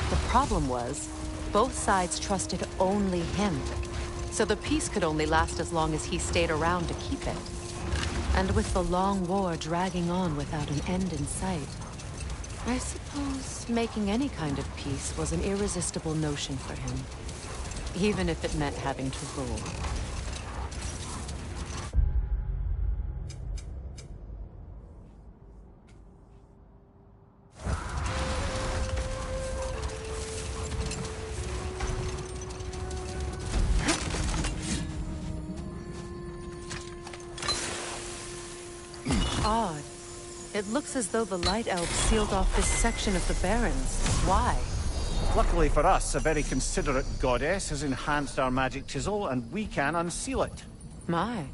The problem was, both sides trusted only him, so the peace could only last as long as he stayed around to keep it. And with the long war dragging on without an end in sight, I suppose making any kind of peace was an irresistible notion for him, even if it meant having to rule. Odd. It looks as though the Light Elves sealed off this section of the Barrens. Why? Luckily for us, a very considerate goddess has enhanced our magic chisel, and we can unseal it. My,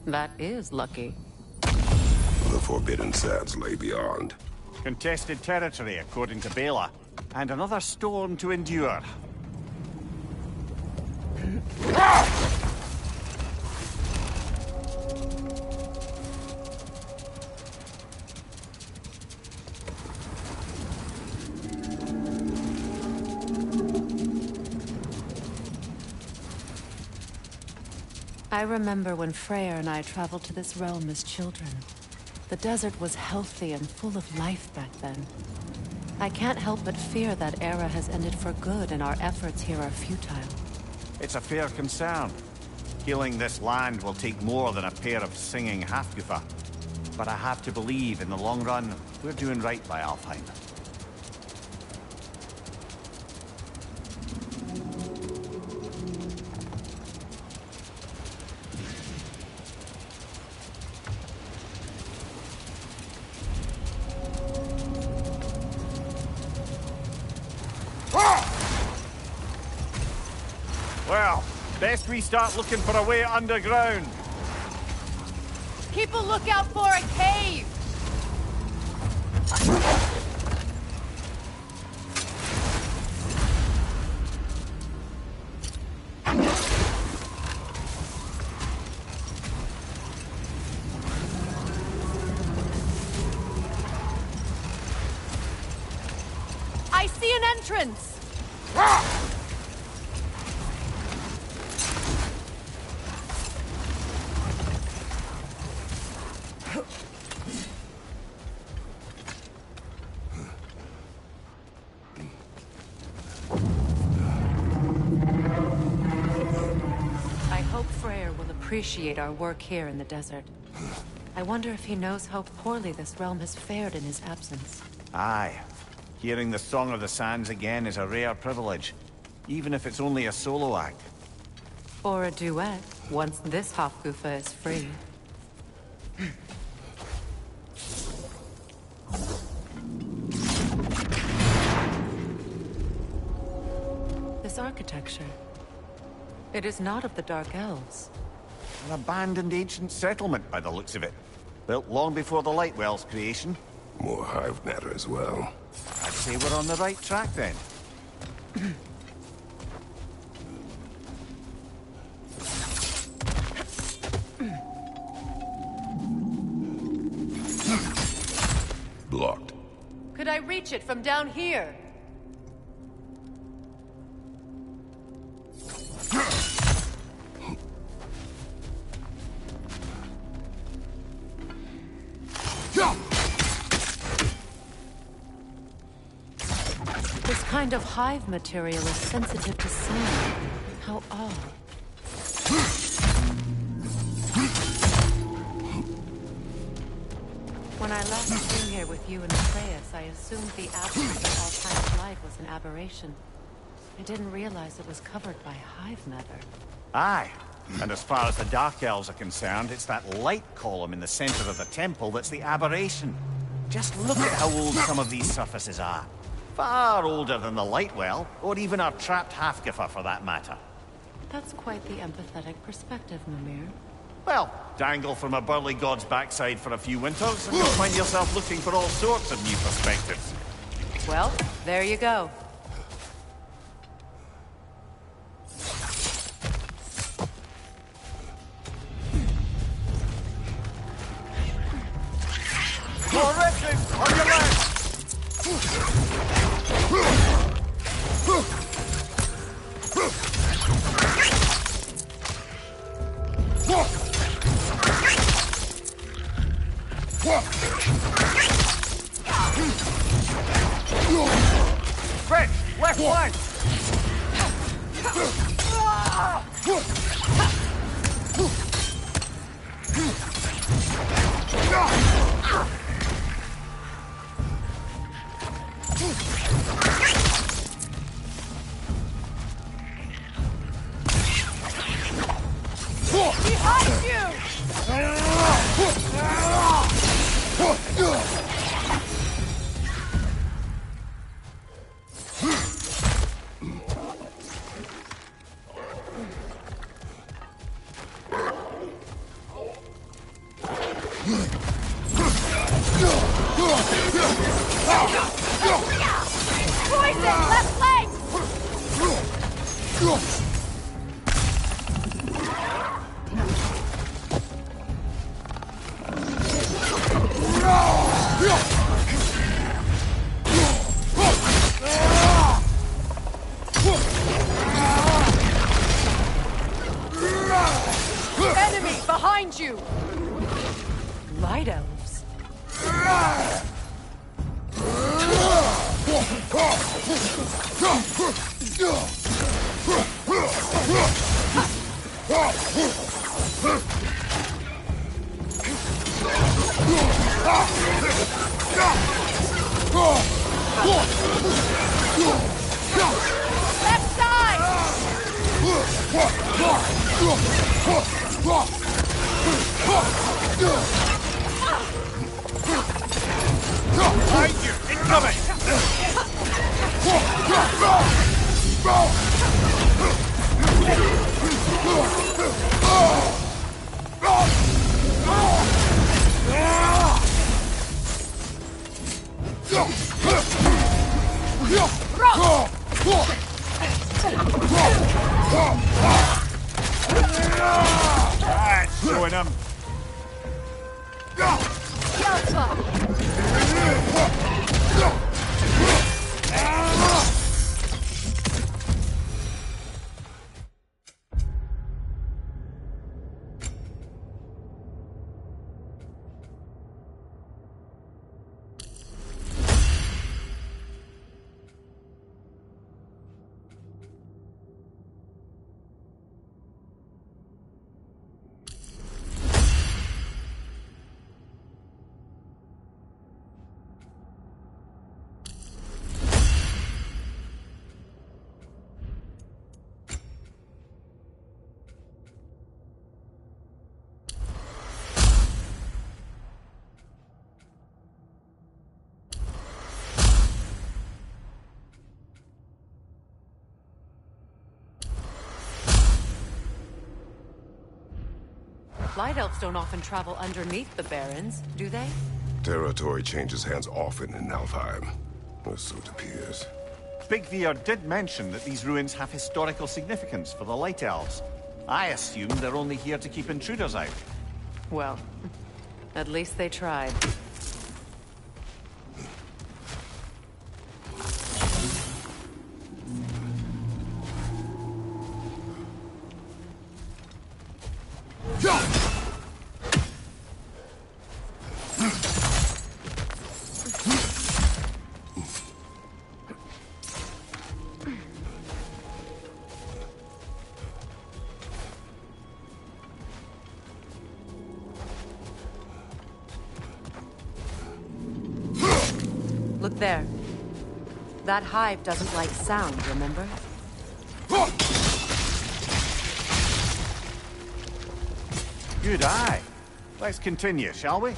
that is lucky. The forbidden sands lay beyond. Contested territory, according to Bela. And another storm to endure. I remember when Freyr and I traveled to this realm as children. The desert was healthy and full of life back then. I can't help but fear that era has ended for good and our efforts here are futile. It's a fair concern. Healing this land will take more than a pair of singing Halfgufa. But I have to believe, in the long run, we're doing right by Alfheim. Well, best we start looking for a way underground. Keep a lookout for a cave! I see an entrance! Appreciate our work here in the desert. I wonder if he knows how poorly this realm has fared in his absence. Aye. Hearing the Song of the Sands again is a rare privilege, even if it's only a solo act. Or a duet, once this Hofgufa is free. This architecture. It is not of the Dark Elves. An abandoned ancient settlement, by the looks of it. Built long before the Lightwell's creation. More hive matter as well. I'd say we're on the right track, then. Blocked. Could I reach it from down here? This kind of hive material is sensitive to sound. How odd. When I last came here with you and Atreus, I assumed the absence of all kind of life was an aberration. I didn't realize it was covered by hive matter. Aye. And as far as the Dark Elves are concerned, it's that light column in the center of the temple that's the aberration. Just look at how old some of these surfaces are. Far older than the Lightwell, or even our trapped Halfgiffer for that matter. That's quite the empathetic perspective, Mimir. Well, dangle from a burly god's backside for a few winters, and you'll find yourself looking for all sorts of new perspectives. Well, there you go. More wretches! On your left! French, left flank! Behind you! Poison! Left leg! Enemy behind you! Light elves. Left side! Behind you! Incoming! That's showing him. Light elves don't often travel underneath the Barrens, do they? Territory changes hands often in Alfheim, or so it appears. Big Veer did mention that these ruins have historical significance for the Light Elves. I assume they're only here to keep intruders out. Well, at least they tried. Look there. That hive doesn't like sound, remember? Good eye. Let's continue, shall we?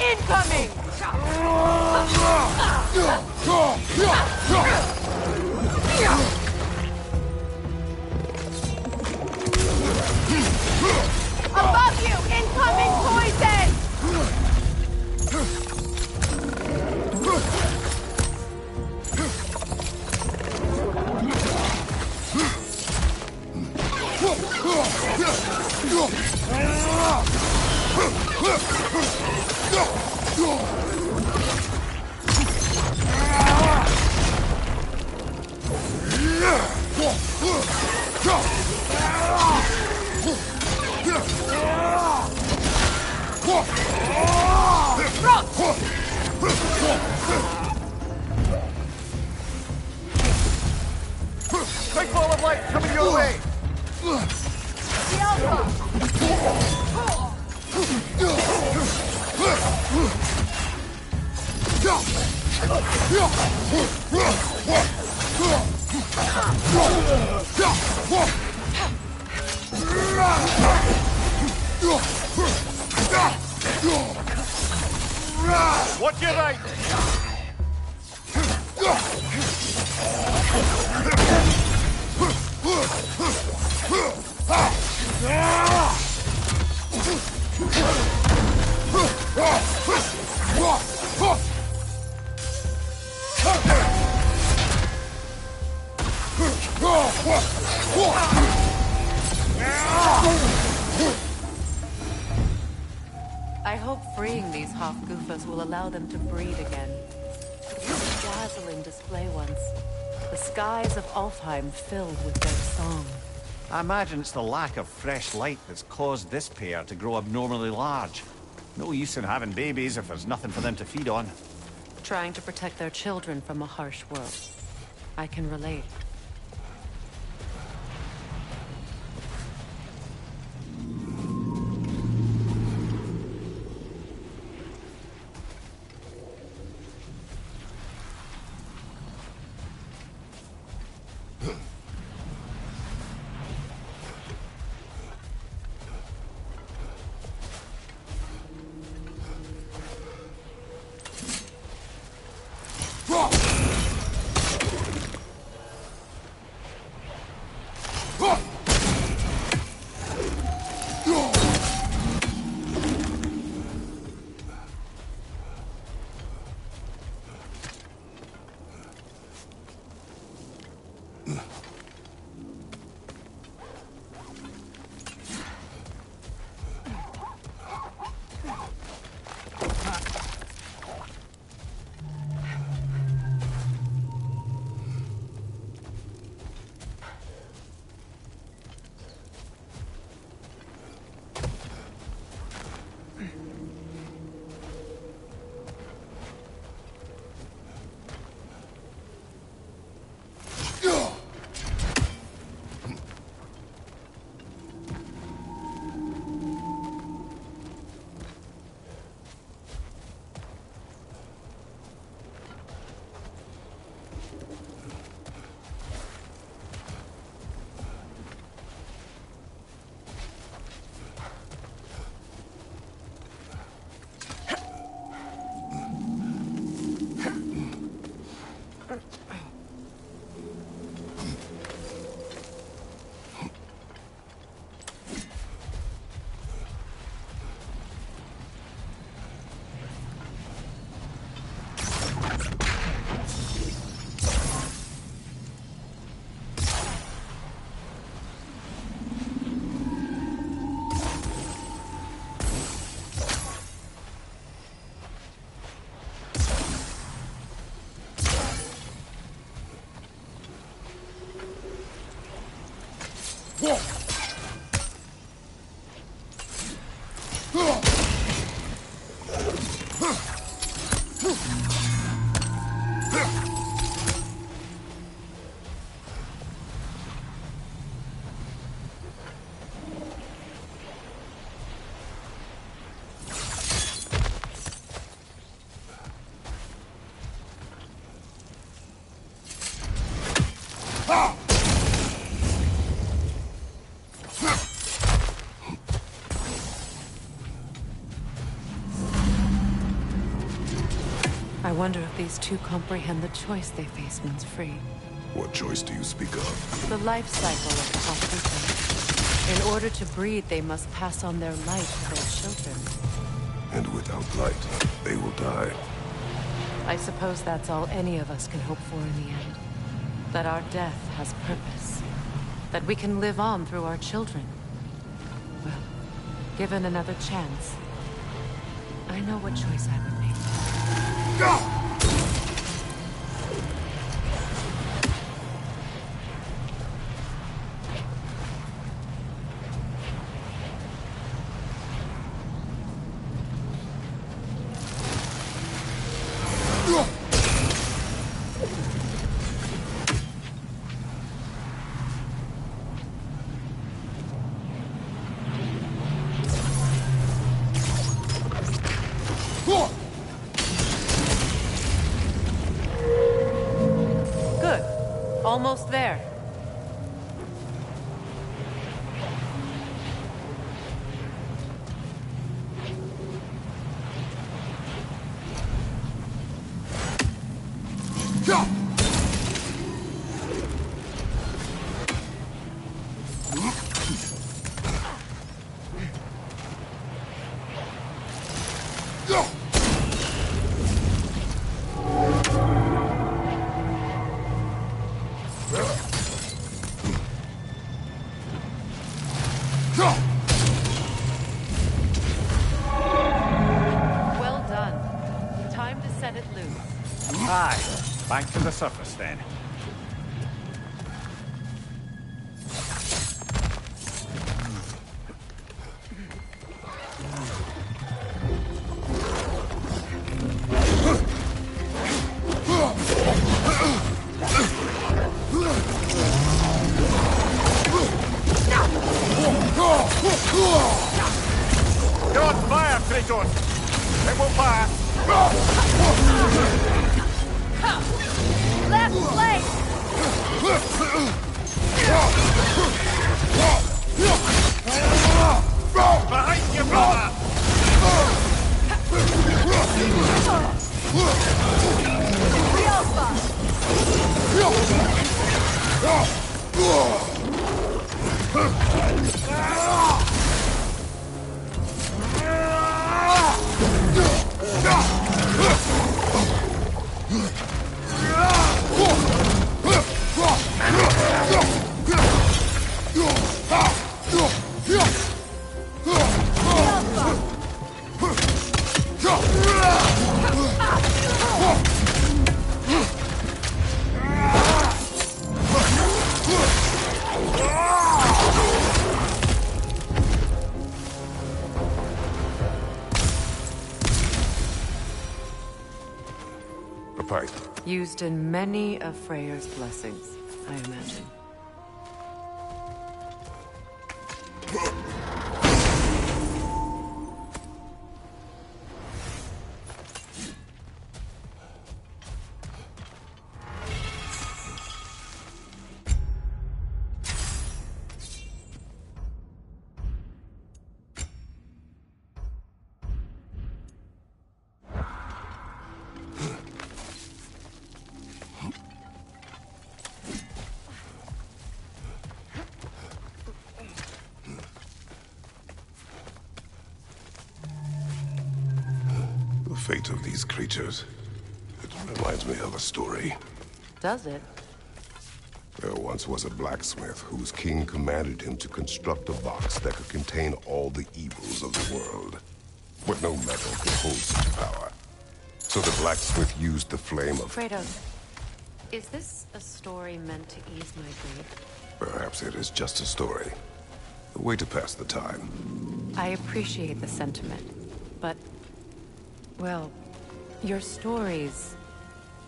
Incoming! Above you! Incoming poison! Big ball of light coming your way! The Alpha! Watch your right! I hope freeing these Hofgoofers will allow them to breed again. It was a dazzling display once. The skies of Alfheim filled with their song. I imagine it's the lack of fresh light that's caused this pair to grow abnormally large. No use in having babies if there's nothing for them to feed on. Trying to protect their children from a harsh world. I can relate. wonder if these two comprehend the choice they face once free. What choice do you speak of? The life cycle of property theft. In order to breed, they must pass on their light to their children. And without light, they will die. I suppose that's all any of us can hope for in the end. That our death has purpose. That we can live on through our children. Well, given another chance, I know what choice I would make. Go! Almost there. Well done. Time to set it loose. Aye, back to the surface then. You're on fire, Kratos! It will pass! Left flank! Behind you, brother! Used in many of Freyr's blessings, I imagine. The fate of these creatures, it reminds me of a story. Does it? There once was a blacksmith whose king commanded him to construct a box that could contain all the evils of the world. But no metal could hold such power. So the blacksmith used the flame of... Kratos, is this a story meant to ease my grief? Perhaps it is just a story. A way to pass the time. I appreciate the sentiment, but... well, your stories...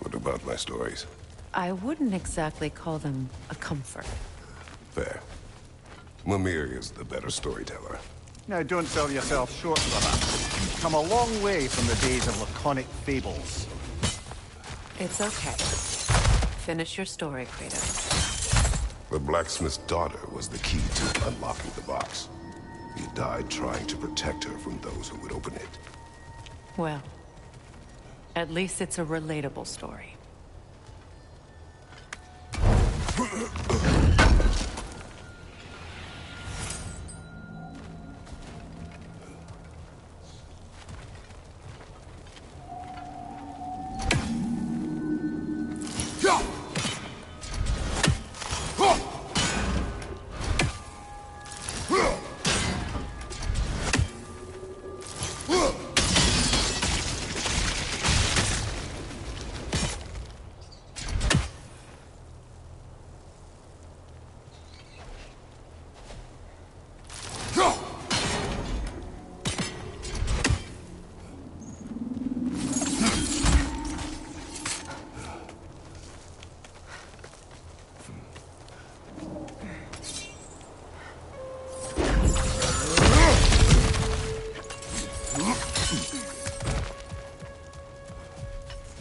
What about my stories? I wouldn't exactly call them a comfort. Fair. Mimir is the better storyteller. Now, don't sell yourself short, brother. You've come a long way from the days of laconic fables. It's okay. Finish your story, Kratos. The blacksmith's daughter was the key to unlocking the box. He died trying to protect her from those who would open it. Well, At least it's a relatable story.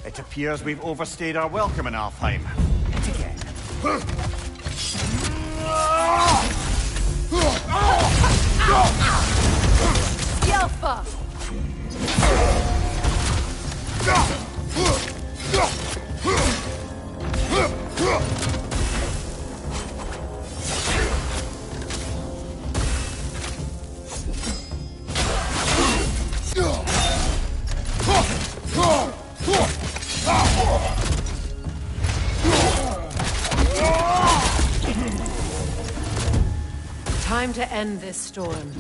It appears we've overstayed our welcome in Alfheim. Yet again. Yelfa! Time to end this storm.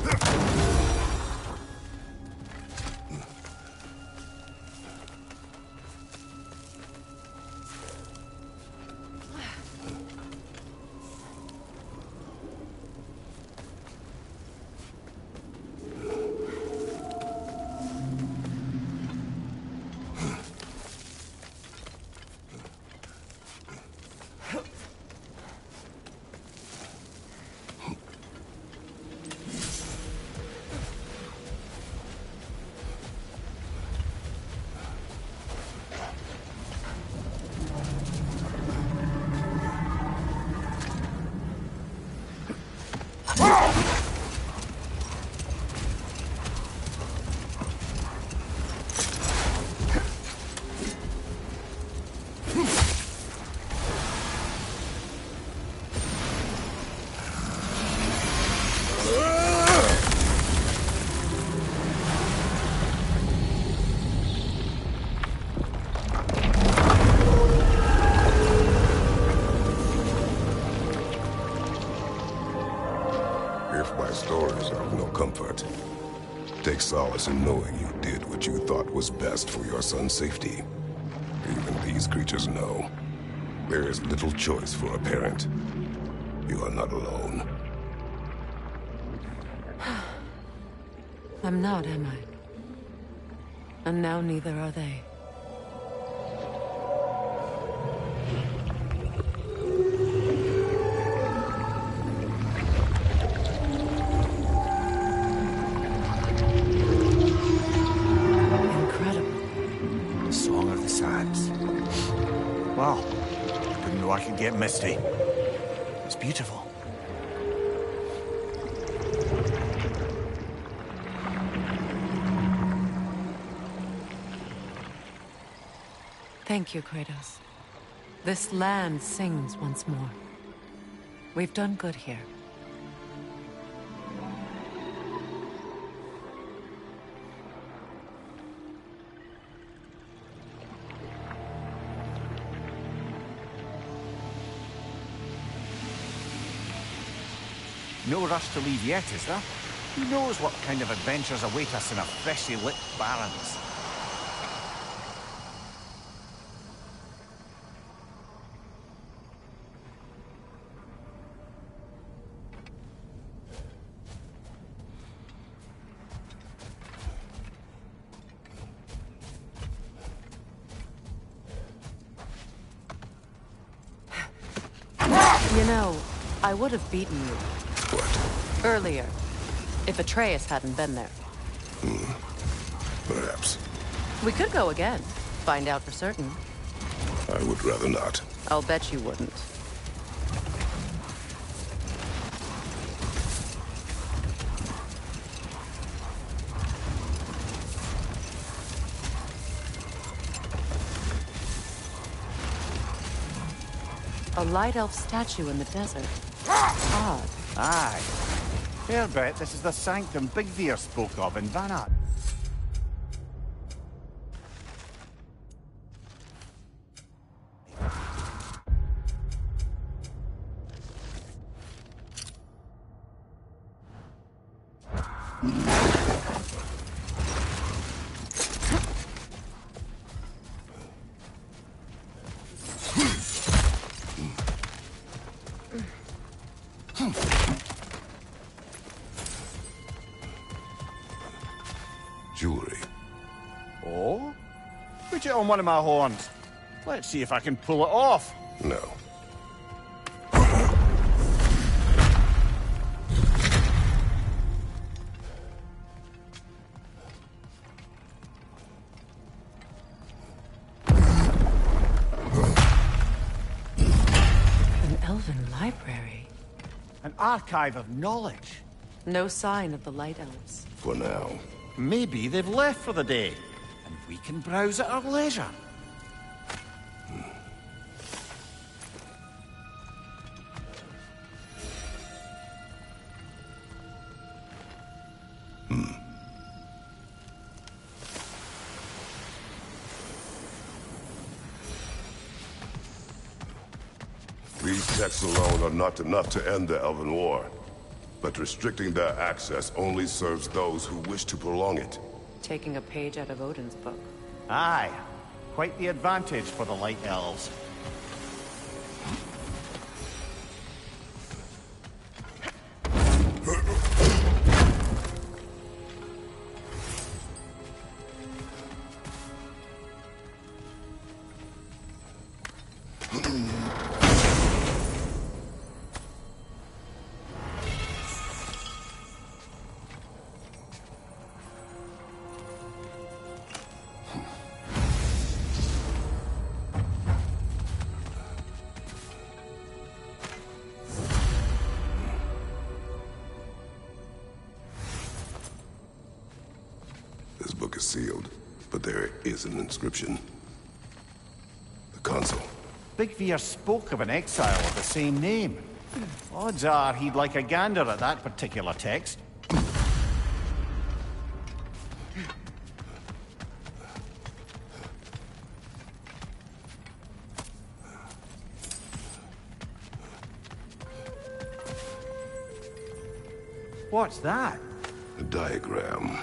If my stories are of no comfort, take solace in knowing you did what you thought was best for your son's safety. Even these creatures know there is little choice for a parent. You are not alone. I'm not, am I? And now neither are they. The Song of the Sands. Wow. Didn't know I could get misty. It's beautiful. Thank you, Kratos. This land sings once more. We've done good here. No rush to leave yet, is there? Who knows what kind of adventures await us in our freshly lit barrens? You know, I would have beaten you. What? Earlier, if Atreus hadn't been there. Perhaps. We could go again. Find out for certain. I would rather not. I'll bet you wouldn't. A light elf statue in the desert. Odd. Aye. Fair bet this is the sanctum Bigveer spoke of in Vanat. Jewelry. Oh? Put it on one of my horns. Let's see if I can pull it off. No. An elven library. An archive of knowledge. No sign of the Light Elves. For now. Maybe they've left for the day, and we can browse at our leisure. These texts alone are not enough to end the Elven War. But restricting their access only serves those who wish to prolong it. Taking a page out of Odin's book. Aye. Quite the advantage for the Light Elves. This book is sealed, but there is an inscription. The console. Bigveer spoke of an exile of the same name. Odds are he'd like a gander at that particular text. What's that? A diagram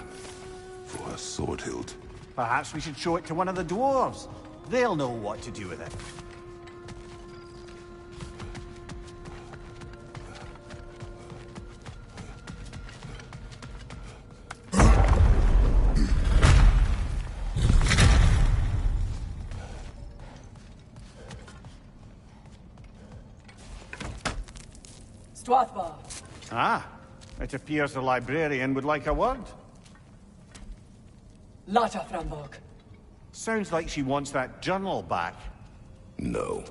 for a sword hilt. Perhaps we should show it to one of the dwarves. They'll know what to do with it. Strathbar. Ah, it appears the librarian would like a word. Lata Frambok. Sounds like she wants that journal back. No.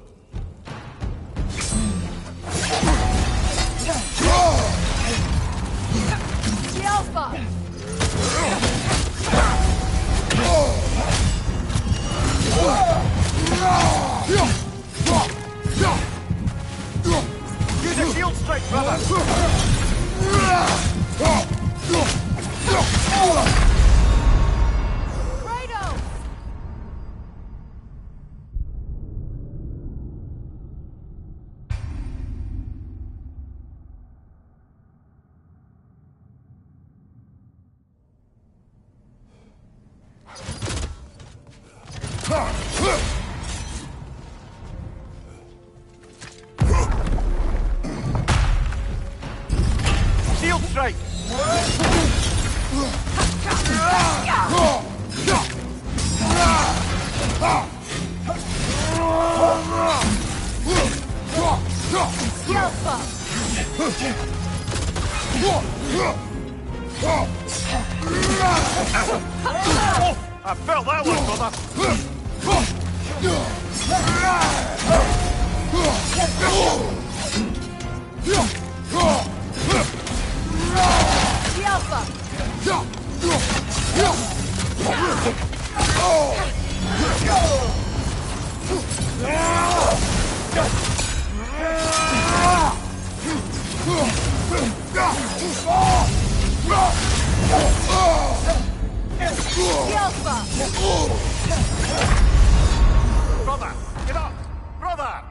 Alpha! Use a shield strike, brother! Shield strike! I felt that one, brother! Brother, get up! Brother!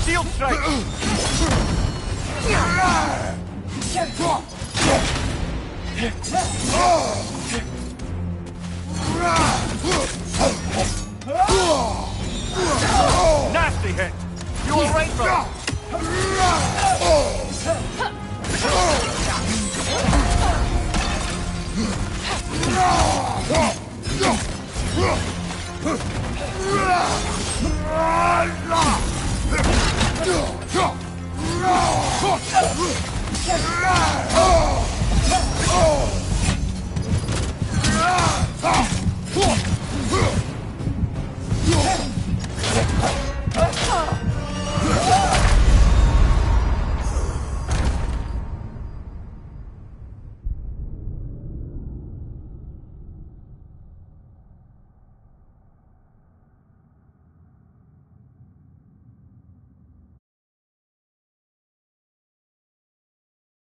Shield strike! Nasty hit! You alright, brother?